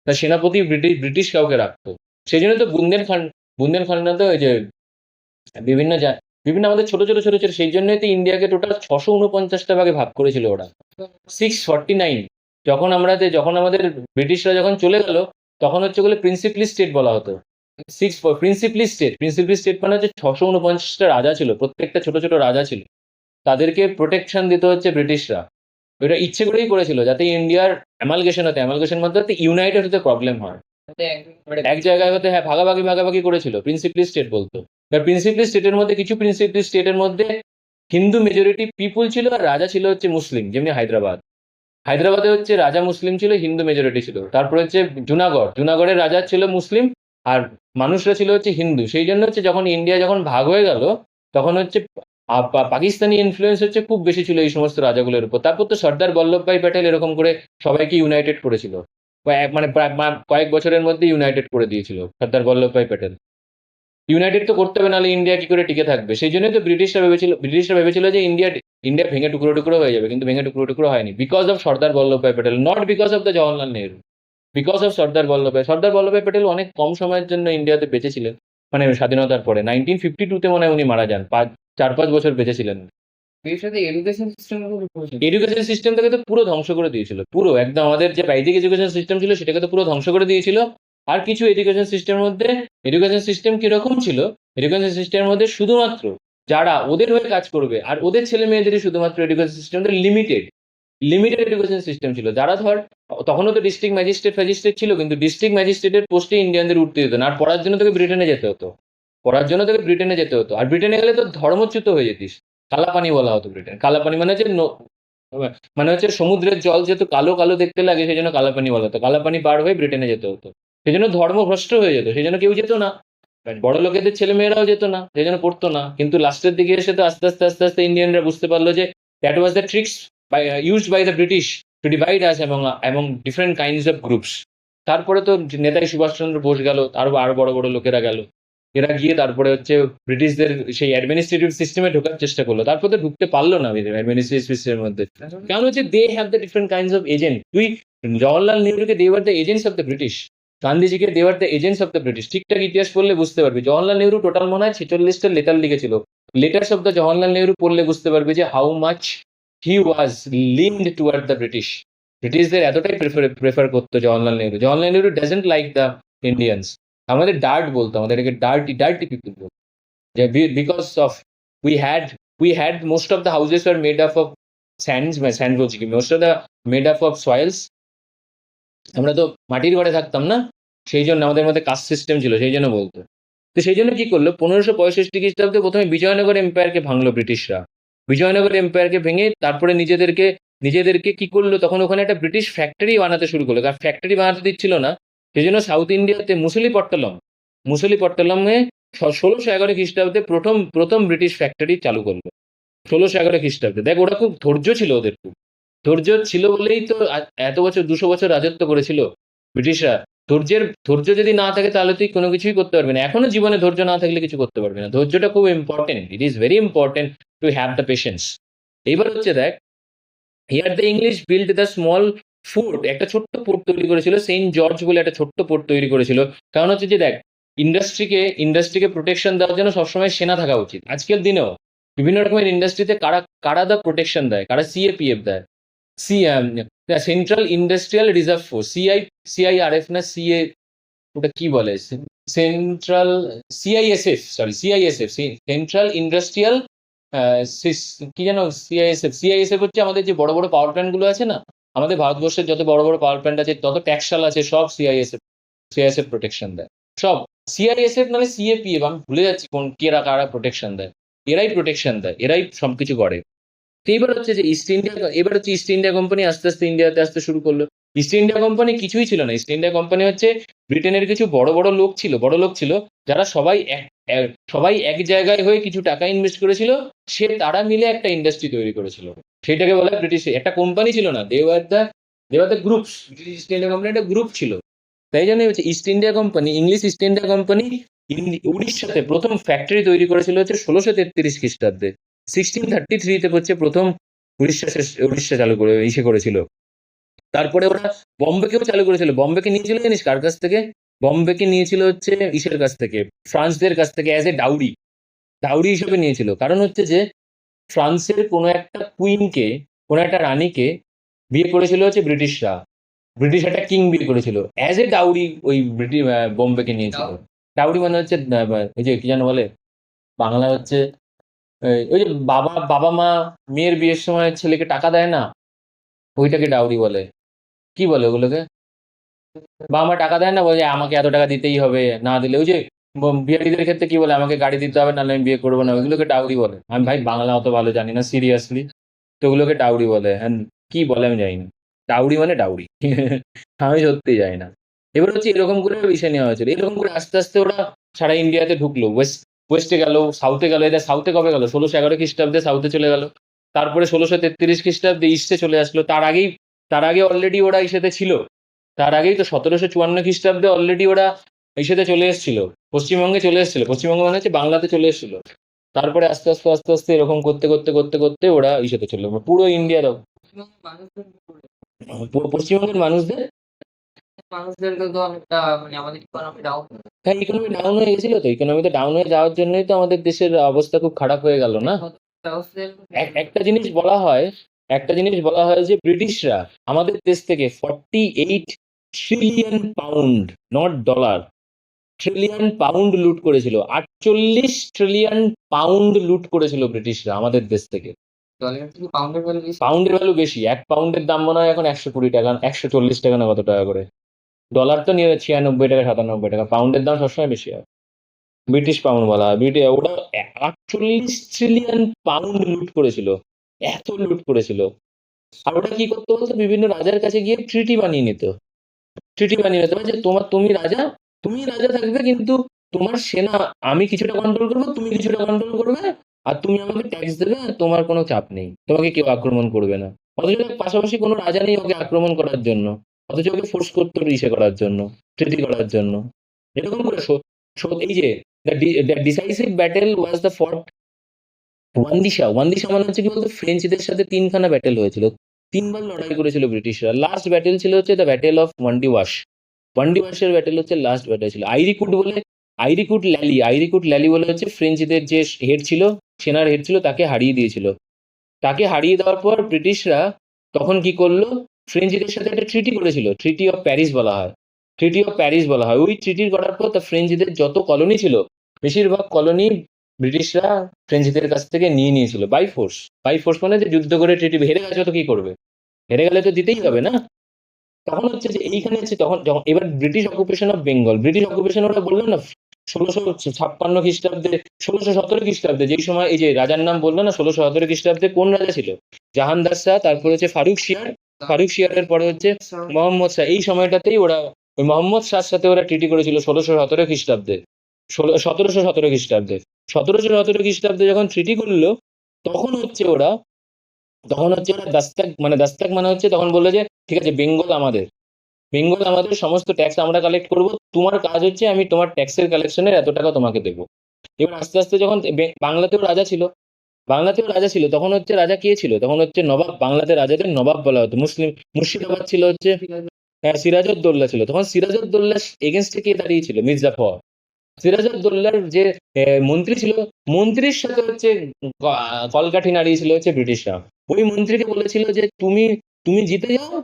তা সেনাপতি ব্রিটিশ কাউকে রাখতো। সেই জন্য তো বুন্দেলখণ্ডে ওই যে বিভিন্ন বিভিন্ন আমাদের ছোট ছোট ছোট ছোট, সেই জন্যই তো ইন্ডিয়াকে টোটাল 649টা ভাগে ভাগ করেছিল ওরা। 649 যখন আমাদের ব্রিটিশরা যখন চলে গেল, তখন হচ্ছে বলে প্রিন্সিপলি স্টেট বলা হতো। প্রিন্সিপলি স্টেট মানে হচ্ছে 649টা রাজা ছিল, প্রত্যেকটা ছোট ছোট রাজা ছিল, তাদেরকে প্রোটেকশন দিতে হচ্ছে ব্রিটিশরা। ওটা ইচ্ছে করেই করেছিল, যাতে ইন্ডিয়ার অ্যামালগেশন মধ্যে ইউনাইটেড হতে প্রবলেম হয়। এক জায়গায় হতে হ্যাঁ ভাগাভাগি করেছিল, প্রিন্সিপলি স্টেট বলতো। এবার প্রিন্সিপলি স্টেটের মধ্যে কিছু প্রিন্সিপলি স্টেটের মধ্যে হিন্দু মেজরিটি পিপুল ছিল, আর রাজা ছিল হচ্ছে মুসলিম, যেমনি হায়দ্রাবাদে হচ্ছে রাজা মুসলিম ছিল, হিন্দু মেজরিটি ছিল। তারপর হচ্ছে জুনাগড়ের রাজা ছিল মুসলিম, আর মানুষরা ছিল হচ্ছে হিন্দু। সেই জন্য হচ্ছে যখন ইন্ডিয়া যখন ভাগ হয়ে গেল, তখন হচ্ছে পাকিস্তানি ইনফ্লুয়েন্স হচ্ছে খুব বেশি ছিল এই সমস্ত রাজাগুলোর উপর। তারপর তো সর্দার বল্লভভাই প্যাটেল এরকম করে সবাইকে ইউনাইটেড করেছিল, মানে প্রায় কয়েক বছরের মধ্যে ইউনাইটেড করে দিয়েছিল সর্দার বল্লভভাই প্যাটেল। ইউনাইটেড তো করতে হবে, নাহলে ইন্ডিয়া কি করে টিকে থাকবে। সেই জন্যই তো ব্রিটিশরা ভেবেছিল যে ইন্ডিয়া ভেঙে টুকরো টুকরো হয়ে যাবে, কিন্তু ভেঙে টুকরো টুকরো হয়নি, because of Sardar Vallabhbhai Patel, not because of the Jawaharlal Nehru, because of Sardar Vallabhbhai Patel অনেক কম সময়ের জন্য ইন্ডিয়াতে বেঁচেছিলেন, মানে স্বাধীনতার পরে 1952-তে মনে হয় উনি মারা যান, 4-5 বছর বেঁচেছিলেন। এডুকেশন সিস্টেমটাকে তো পুরো ধ্বংস করে দিয়েছিল, পুরো একদম। আমাদের যে বেসিক এডুকেশন সিস্টেম ছিল সেটাকে তো পুরো ধ্বংস করে দিয়েছিল। আর কিছু এডুকেশন সিস্টেম কিরকম ছিল, এডুকেশন সিস্টেমের মধ্যে শুধুমাত্র যারা ওদের হয়ে কাজ করবে, আর ওদের ছেলে মেয়েদেরই শুধুমাত্র এডুকেশন সিস্টেমটা লিমিটেড, লিমিটেড এডুকেশন সিস্টেম ছিল। যারা ধর তখনও তো ডিস্ট্রিক্ট ম্যাজিস্ট্রেট ছিল, কিন্তু ডিস্ট্রিক্ট ম্যাজিস্ট্রেটের পোস্টে ইন্ডিয়ানদের উঠতে দিত না। আর পড়ার জন্য তোকে ব্রিটেনে যেতে হতো। আর ব্রিটেনে গেলে তো ধর্মচ্যুত হয়ে যেতিস। কালাপানি বলা হতো ব্রিটেন। কালাপানি মানে হচ্ছে সমুদ্রের জল যেহেতু কালো কালো দেখতে লাগে, সেই জন্য কালাপানি বলা হতো। কালাপানি পার হয়ে ব্রিটেনে যেতে হতো। সেই জন্য ধর্মভ্রষ্ট হয়ে যেত, সেই জন্য কেউ যেত না। বড় লোকেদের ছেলে মেয়েরাও যেত না, সেই জন্য পড়তো না। কিন্তু লাস্টের দিকে এসে তো আস্তে আস্তে আস্তে আস্তে ইন্ডিয়ানরা বুঝতে পারলো যে that was the tricks used by the British to divide us among different kinds of groups. তারপরে তো নেতাজি সুভাষচন্দ্র বোস গেল, আরো বড় বড় লোকেরা গেল। এরা গিয়ে তারপরে হচ্ছে ব্রিটিশদের সেই অ্যাডমিনিস্ট্রেটিভ সিস্টেমে ঢোকার চেষ্টা করলো। তারপর তো ঢুকতে পারলো না অ্যাডমিনিস্ট্রেটিভ সিস্টেমের মধ্যে, কারণ হচ্ছে they have the different kinds of agent. তুই জওয়াহরলাল নেহরুকে they were the agents of the British, গান্ধীজিকে they were the agents of the British. ঠিকঠাক ইতিহাস পড়লে বুঝতে পারবি। জওয়াহরলাল নেহরু টোটাল মনে হয় 46টা লেটার লিখেছিল। Letters of the Jawaharlal Nehru পড়লে বুঝতে পারবি যে how much he was leaned toward the British. ব্রিটিশদের এতটাই প্রেফার করতো Jawaharlal Nehru. Jawaharlal Nehru doesn't like the Indians. আমাদের ডার্ট বলতো, আমাদেরকে ডার্টি পিপল বলতো। Because of we had most of the houses were made up of sand বলছি কি, most of the made up of soils. আমরা তো মাটির ঘরে থাকতাম না, সেই জন্য আমাদের মধ্যে কাস্ট সিস্টেম ছিল, সেই জন্য বলতো। তো সেই জন্য কি করলো, 1565 খ্রিস্টাব্দে প্রথমে বিজয়নগর এম্পায়ারকে ভাঙলো ব্রিটিশরা। বিজয়নগর এম্পায়ারকে ভেঙে তারপরে নিজেদেরকে কি করলো, তখন ওখানে একটা ব্রিটিশ ফ্যাক্টরি বানাতে শুরু করলো। কারণ ফ্যাক্টরি বানাতে দিচ্ছিল না, সেই জন্য সাউথ ইন্ডিয়াতে মুসলিপট্টলমে 1611 খ্রিস্টাব্দে প্রথম ব্রিটিশ ফ্যাক্টরি চালু করলো। 1611 খ্রিস্টাব্দে। দেখ, ওরা খুব ধৈর্য ছিল, ওদের খুব ধৈর্য ছিল বলেই তো এত বছর 200 বছর রাজত্ব করেছিল ব্রিটিশরা। ধৈর্য যদি না থাকে তাহলে তুই কোনো কিছুই করতে পারবি না। এখনো জীবনে ধৈর্য না থাকলে কিছু করতে পারবি না। ধৈর্যটা খুব important. It is very important to have the patience. এইবার হচ্ছে দেখ, here the English build the small fort, একটা ছোট্ট পোর্ট তৈরি করেছিল, সেন্ট জর্জ বলে একটা ছোট্ট পোর্ট তৈরি করেছিল। কারণ হচ্ছে যে দেখ, ইন্ডাস্ট্রিকে প্রোটেকশন দেওয়ার জন্য সবসময় সেনা থাকা উচিত। আজকের দিনেও বিভিন্ন রকমের ইন্ডাস্ট্রিতে কারা দ্য প্রোটেকশন দেয়, কারা সিএপিএফ দেয়, সেন্ট্রাল ইন্ডাস্ট্রিয়াল রিজার্ভ ফোর্স, সিআইআরএফ না সিএ, ওটা কি বলে, সেন্ট্রাল সিআইএসএফ, সেন্ট্রাল ইন্ডাস্ট্রিয়াল কি যেন, সিআইএসএফ হচ্ছে আমাদের যে বড় বড় পাওয়ার প্ল্যান্ট গুলো আছে না, আমাদের ভারতবর্ষের যত বড় বড় পাওয়ার প্ল্যান্ট আছে, তত ট্যাক্সাল আছে, সব সিআইএসএফ প্রোটেকশন দেয়। সব সিআইএসএফ মানে সিএপিএফ, আমি ভুলে যাচ্ছি কোন কারা প্রোটেকশন দেয়। এরাই প্রোটেকশন দেয়, এরাই সবকিছু করে। তো এবার হচ্ছে ইস্ট ইন্ডিয়া কোম্পানি আস্তে আস্তে ইন্ডিয়াতে আসতে শুরু করলো। ইস্ট ইন্ডিয়া কোম্পানি কিছুই ছিল না। ইস্ট ইন্ডিয়া কোম্পানি হচ্ছে ব্রিটেনের কিছু বড় লোক ছিল, যারা সবাই এক জায়গায় হয়ে কিছু টাকা ইনভেস্ট করেছিল, তারা মিলে একটা ইন্ডাস্ট্রি তৈরি করেছিল। সেটাকে বলা হয় ব্রিটিশ। একটা কোম্পানি ছিল না, they were the groups. British East India Company একটা গ্রুপ ছিল। তাই জন্য হচ্ছে East India Company, English East India Company উড়িষ্যাতে প্রথম ফ্যাক্টরি তৈরি করেছিল হচ্ছে 1633 খ্রিস্টাব্দে। 1633 হচ্ছে প্রথম উড়িষ্যা চালু করেছিল। তারপরে ওরা বম্বেকেও চালু করেছিল। বম্বেকে নিয়েছিল জানিস কার কাছ থেকে? বম্বেকে নিয়েছিল হচ্ছে ইসের কাছ থেকে, ফ্রান্সদের কাছ থেকে, অ্যাজ এ ডাউরি হিসেবে নিয়েছিল। কারণ হচ্ছে যে ফ্রান্সের কোনো একটা রানীকে বিয়ে করেছিল হচ্ছে ব্রিটিশরা। ব্রিটিশ একটা কিং বিয়ে করেছিল, অ্যাজ এ ডাউরি ওই বোম্বেকে নিয়েছিল। ডাউরি মানে হচ্ছে ওই যে কি যেন বলে বাংলা, হচ্ছে ওই যে বাবা মা মেয়ের বিয়ের সময় ছেলেকে টাকা দেয় না, ওইটাকে ডাউরি বলে। কি বলে ওগুলোকে? বাবা মা টাকা দেয় না, বলে আমাকে এত টাকা দিতেই হবে, না দিলে ওই যে বিহারিদের ক্ষেত্রে কি বলে, আমাকে গাড়ি দিতে হবে, নাহলে আমি বিয়ে করবো না, ওইগুলোকে ডাউরি বলে। আমি ভাই বাংলা অত ভালো জানি না সিরিয়াসলি, তো ওগুলোকে ডাউরি বলে। হ্যাঁ, কি বলে আমি জানি না। ডাউরি মানে ডাউরি আমি সত্যি জানি না। এবার হচ্ছে এরকম করে বিষয় নেওয়া হয়েছিল। এরকম করে আস্তে আস্তে ওরা সারা ইন্ডিয়াতে ঢুকলো। ওয়েস্টে গেল, সাউথে গেল। এদের সাউথে কবে গেল? 1611 খ্রিস্টাব্দে সাউথে চলে গেল। তারপরে 1633 খ্রিস্টাব্দে ইস্টে চলে আসলো। তার আগে অলরেডি ওরা ইসেতে ছিল। তার আগেই তো 1754 খ্রিস্টাব্দে অলরেডি ওরা ইসেতে চলে এসেছিল, পশ্চিমবঙ্গে চলে এসেছিল। পশ্চিমবঙ্গ মানে হচ্ছে বাংলাতে চলে এসেছিল। তারপরে আস্তে আস্তে এরকম করতে ওরা ইসেতে চলে পুরো ইন্ডিয়ার পশ্চিমবঙ্গের মানুষদেরকে তো অনেকটা মানে আমাদের ইকোনমি ডাউন। হ্যাঁ, ইকোনমি ডাউন হয়ে গেছিল তো। ইকোনমিতে ডাউন হয়ে যাওয়ার জন্যই তো আমাদের দেশের অবস্থা খুব খারাপ হয়ে গেল না। একটা জিনিস বলা হয় যে ব্রিটিশরা আমাদের দেশ থেকে 48 trillion pound, not dollar, trillion pound লুট করেছিল। 48 ট্রিলিয়ন পাউন্ড লুট করেছিল ব্রিটিশরা আমাদের দেশ থেকে। ডলার থেকে পাউন্ডের ভ্যালু বেশি। পাউন্ডের ভ্যালু বেশি, 1 পাউন্ডের দাম মনে হয় এখন 120 টাকা, 140 টাকা না কত টাকা করে। ডলার তো নিয়ে 96 টাকা 97 টাকা, পাউন্ডের দাম সবসময় বেশি হয়। ব্রিটিশ পাউন্ড বলা হয়। ওরা 48 ট্রিলিয়ন পাউন্ড লুট করেছিল, এত লুট করেছিল। আর ওটা কি করতো বলতো, বিভিন্ন রাজার কাছে গিয়ে ট্রিটি বানিয়ে নিত। ট্রিটি বানিয়ে নিত যে তুমি রাজা থাকবে, কিন্তু তোমার সেনা আমি কিছুটা কন্ট্রোল করবো, তুমি কিছুটা কন্ট্রোল করবে, আর তুমি আমাকে ট্যাক্স দেবে, আর তোমার কোনো চাপ নেই, তোমাকে কেউ আক্রমণ করবে না। অথচ পাশাপাশি কোনো রাজা নেই ওকে আক্রমণ করার জন্য, অথচ ওকে ফোর্স করতে হলো ইসে করার জন্য, ট্রিটি করার জন্য। এরকম করে এই যে the decisive battle was the fort Wandiwash. Wandiwash মানে হচ্ছে কি বলতো, ফ্রেঞ্চদের সাথে 3খানা ব্যাটেল হয়েছিল, 3বার লড়াই করেছিল ব্রিটিশরা। লাস্ট ব্যাটেল ছিল হচ্ছে দ্য ব্যাটেল অফ ওয়ান্ডিওয়াশ। ওয়ান্ডিওয়াশের ব্যাটেল হচ্ছে লাস্ট ব্যাটেল ছিল। আইরিকুট ল্যালি বলে হচ্ছে ফ্রেঞ্চদের যে হেড ছিল, সেনার হেড ছিল, তাকে হারিয়ে দিয়েছিল। তাকে হারিয়ে দেওয়ার পর ব্রিটিশরা তখন কি করলো, ফ্রেঞ্চদের সাথে একটা ট্রিটি করেছিল, ট্রিটি অফ প্যারিস বলা হয়। ওই ট্রিটি করার পর তা ফ্রেঞ্চদের যত কলোনি ছিল, বেশিরভাগ কলোনি ব্রিটিশরা ফ্রেঞ্চদের কাছ থেকে নিয়ে নিয়েছিল বাই ফোর্স মানে যে যুদ্ধ করে ট্রিটি, হেরে গেছে তো কি করবে, হেরে গেলে তো দিতেই হবে না। তখন হচ্ছে যে এইখানে হচ্ছে তখন যখন এবার ব্রিটিশ অকুপেশন ওরা বললো না 1656 খ্রিস্টাব্দে, 1617 খ্রিস্টাব্দে, যেই সময় এই যে রাজার নাম বললো না, 1617 খ্রিস্টাব্দে কোন রাজা ছিল, জাহানদার শাহ, তারপরে হচ্ছে ফারুক শিয়ারের পরে হচ্ছে মোহাম্মদ শাহ। এই সময়টাতেই ওরা ওই মোহাম্মদ শাহর সাথে ওরা ট্রিটি করেছিল 1617 খ্রিস্টাব্দে, 1717 খ্রিস্টাব্দে। 1717 খ্রিস্টাব্দে যখন ট্রিটি করলো, তখন হচ্ছে ওরা দাস্তাক মানে হচ্ছে তখন বললো যে ঠিক আছে, বেঙ্গল আমাদের সমস্ত ট্যাক্স আমরা কালেক্ট করব, তোমার কাজ হচ্ছে আমি তোমার ট্যাক্সের কালেকশনের এত টাকা তোমাকে দেবো। এবার আস্তে আস্তে যখন বাংলাতেও রাজা ছিল, তখন হচ্ছে রাজা কে ছিল, তখন হচ্ছে নবাব, বাংলাতে রাজাদের নবাব বলা হতো। মুর্শিদাবাদ ছিল হচ্ছে, হ্যাঁ, সিরাজউদ্দৌলা ছিল। তখন সিরাজউদ্দৌলা এগেনস্টে কে দাঁড়িয়েছিল, মির্জাফর। সিরাজউদ্দৌলার যে মন্ত্রী ছিল, মন্ত্রীর সাথে হচ্ছে কলকাঠি নাড়িয়েছিল হচ্ছে ব্রিটিশরা। ওই মন্ত্রীকে বলেছিল যে তুমি জিতে যাও,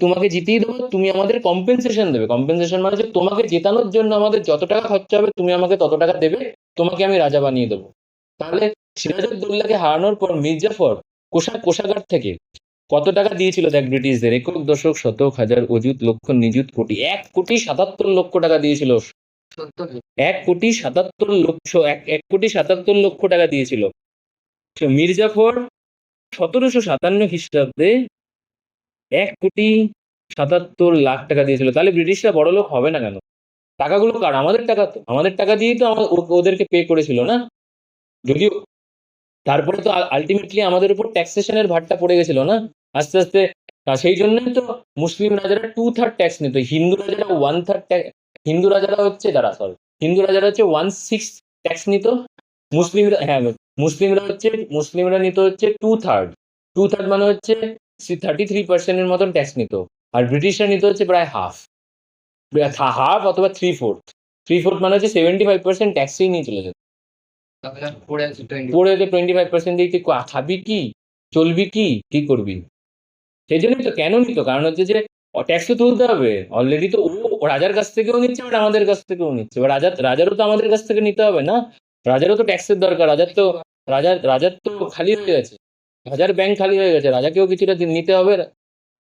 তোমাকে জিতিয়ে দেবো, তুমি আমাদের কম্পেনসেশন দেবে। কম্পেনসেশন মানে যে তোমাকে জেতানোর জন্য আমাদের যত টাকা খরচা হবে তুমি আমাকে তত টাকা দেবে, তোমাকে আমি রাজা বানিয়ে দেবো। তাহলে সিরাজউদ্দৌলাকে হারানোর পর মির্জাফর কোষাগার থেকে কত টাকা দিয়েছিল দেখ ব্রিটিশদের, একক দশক শতক হাজার অযুত লক্ষ নিযুত কোটি, 1,77,00,000 টাকা দিয়েছিল। 1,77,00,000 টাকা দিয়েছিল। মির্জাফর 1757 খ্রিস্টাব্দে 1,77,00,000 টাকা দিয়েছিল। তাহলে ব্রিটিশরা বড় লোক হবে না কেন? টাকাগুলো কার? আমাদের টাকা তো, আমাদের টাকা দিয়েই তো ওদেরকে পে করেছিল না? যদিও তারপরে তো আলটিমেটলি আমাদের উপর ট্যাক্সেশনের ভারটা পড়ে গেছিল না আস্তে আস্তে। সেই জন্যই তো মুসলিম রাজারা 2/3 ট্যাক্স নিত, হিন্দু রাজারা 1/3। হিন্দু রাজারা হচ্ছে 1/6 ট্যাক্স নিত। মুসলিমরা নিত হচ্ছে 2/3 মানে হচ্ছে 33% মতন ট্যাক্স নিত। আর ব্রিটিশরা নিত হচ্ছে প্রায় হাফ অথবা 3/4 মানে হচ্ছে 75% ট্যাক্সই নিয়ে চলে যেত। পড়ে 25% দিয়ে তুই খাবি কি, চলবি কি করবি? সেই জন্যই তো কেন নিত, কারণ হচ্ছে যে ট্যাক্স তো তুলতে হবে। অলরেডি তো ও রাজার কাছ থেকেও নিচ্ছে, বাট আমাদের কাছ থেকেও নিচ্ছে। এবার রাজারও তো আমাদের কাছ থেকে নিতে হবে না, রাজারও তো ট্যাক্সের দরকার। রাজার তো খালি হয়ে গেছে, রাজার ব্যাংক খালি হয়ে গেছে, রাজাকেও কিছুটা নিতে হবে,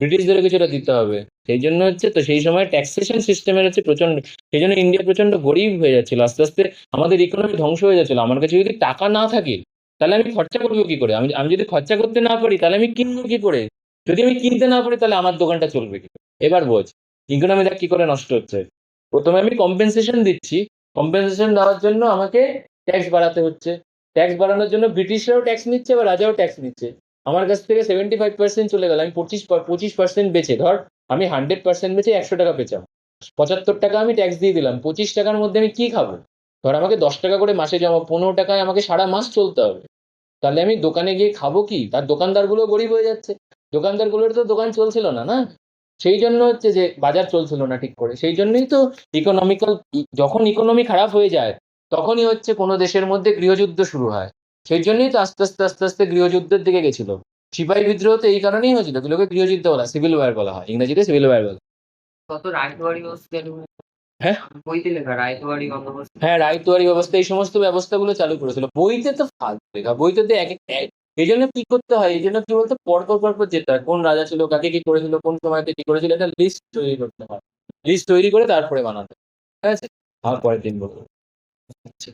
ব্রিটিশদেরও কিছুটা দিতে হবে। সেই জন্য হচ্ছে তো সেই সময় ট্যাক্সেশন সিস্টেমের হচ্ছে প্রচন্ড, সেই জন্য ইন্ডিয়া প্রচন্ড গরিব হয়ে যাচ্ছিল আস্তে আস্তে, আমাদের ইকোনমি ধ্বংস হয়ে যাচ্ছিল। আমার কাছে যদি টাকা না থাকে তাহলে আমি খরচা করবো কি করে? আমি যদি খরচা করতে না পারি তাহলে আমি কিনবো কি করে? যদি আমি কিনতে না পারি তাহলে আমার দোকানটা চলবে কি করে? এবার বোঝ ইকোনমি দেখ কি করে নষ্ট হচ্ছে। প্রথমে আমি কম্পেনসেশন দিচ্ছি, কম্পেনসেশন দেওয়ার জন্য আমাকে ট্যাক্স বাড়াতে হচ্ছে, ট্যাক্স বাড়ানোর জন্য ব্রিটিশরাও ট্যাক্স নিচ্ছে বা রাজাও ট্যাক্স নিচ্ছে। আমার কাছ থেকে 75% চলে গেল, আমি 25% বেচে, ধর আমি 100% বেচে 100 টাকা পেঁচাম, 75 টাকা আমি ট্যাক্স দিয়ে দিলাম। 25 টাকার মধ্যে আমি কি খাবো? ধর আমাকে 10 টাকা করে মাসে জমা, 15 টাকায় আমাকে সারা মাস চলতে হবে। তাহলে আমি দোকানে গিয়ে খাবো কি? তার দোকানদারগুলো গরিব হয়ে যাচ্ছে, দোকানদারগুলোর তো দোকান চলছিল না না। সেই জন্য হচ্ছে যে বাজার চলছিল না ঠিক করে। সেই জন্যই তো যখন ইকোনমি খারাপ হয়ে যায় তখনই হচ্ছে কোনো দেশের মধ্যে গৃহযুদ্ধ শুরু হয়। সেই জন্যই তো আস্তে আস্তে গৃহযুদ্ধের দিকে গেছিল। সিপাহী বিদ্রোহ তো এই কারণেই হয়েছিল, এগুলোকে গৃহযুদ্ধ বলা, সিভিল ওয়ার বলা হয়, ইংরেজিতে সিভিল ওয়ার বলা। কত রায়তবাড়ি ব্যবস্থা, হ্যাঁ বইতে লেখা রায়তবাড়ি বন্দোবস্ত। হ্যাঁ, রায়তওয়ারি ব্যবস্থা, এই সমস্ত ব্যবস্থাগুলো চালু করেছিল। বইতে তো ফালতু লেখা, বইতে তো এই জন্য কি করতে হয়, এই জন্য কি বলতো পরপর পরপর যেতে হয়, কোন রাজা ছিল, কাকে কি করেছিল, কোন সময়তে কি করেছিল, একটা লিস্ট তৈরি করতে হয়। লিস্ট তৈরি করে তারপরে বানাতে হয়। ঠিক আছে? আমার পরের দিন বলবো। আচ্ছা।